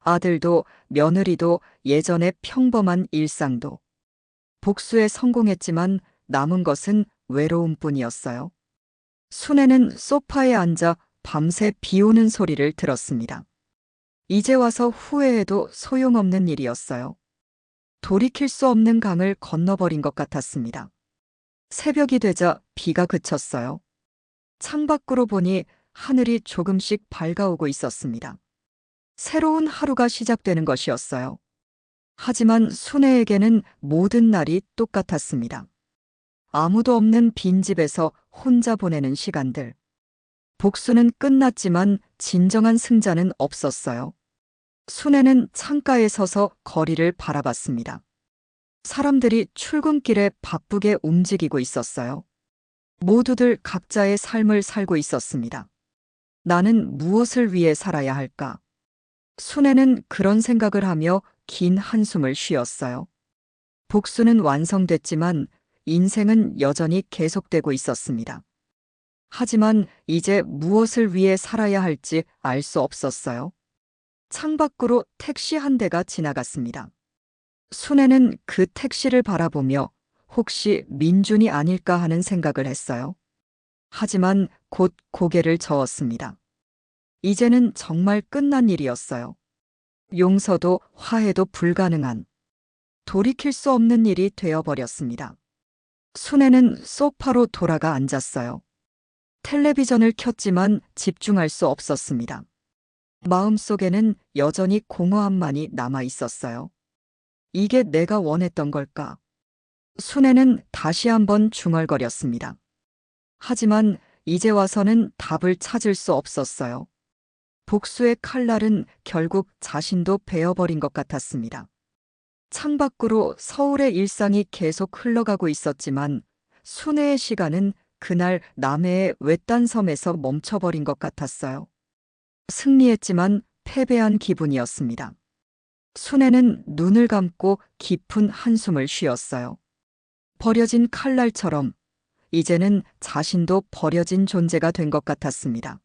아들도 며느리도 예전의 평범한 일상도. 복수에 성공했지만 남은 것은 외로움뿐이었어요. 순애는 소파에 앉아 밤새 비 오는 소리를 들었습니다. 이제 와서 후회해도 소용없는 일이었어요. 돌이킬 수 없는 강을 건너버린 것 같았습니다. 새벽이 되자 비가 그쳤어요. 창밖으로 보니 하늘이 조금씩 밝아오고 있었습니다. 새로운 하루가 시작되는 것이었어요. 하지만 순애에게는 모든 날이 똑같았습니다. 아무도 없는 빈집에서 혼자 보내는 시간들. 복수는 끝났지만 진정한 승자는 없었어요. 순애는 창가에 서서 거리를 바라봤습니다. 사람들이 출근길에 바쁘게 움직이고 있었어요. 모두들 각자의 삶을 살고 있었습니다. 나는 무엇을 위해 살아야 할까? 순애는 그런 생각을 하며 긴 한숨을 쉬었어요. 복수는 완성됐지만 인생은 여전히 계속되고 있었습니다. 하지만 이제 무엇을 위해 살아야 할지 알 수 없었어요. 창밖으로 택시 한 대가 지나갔습니다. 순애는 그 택시를 바라보며 혹시 민준이 아닐까 하는 생각을 했어요. 하지만 곧 고개를 저었습니다. 이제는 정말 끝난 일이었어요. 용서도 화해도 불가능한, 돌이킬 수 없는 일이 되어버렸습니다. 순애는 소파로 돌아가 앉았어요. 텔레비전을 켰지만 집중할 수 없었습니다. 마음속에는 여전히 공허함만이 남아 있었어요. 이게 내가 원했던 걸까? 순애는 다시 한번 중얼거렸습니다. 하지만 이제 와서는 답을 찾을 수 없었어요. 복수의 칼날은 결국 자신도 베어버린 것 같았습니다. 창밖으로 서울의 일상이 계속 흘러가고 있었지만 순애의 시간은 그날 남해의 외딴 섬에서 멈춰버린 것 같았어요. 승리했지만 패배한 기분이었습니다. 순애는 눈을 감고 깊은 한숨을 쉬었어요. 버려진 칼날처럼 이제는 자신도 버려진 존재가 된 것 같았습니다.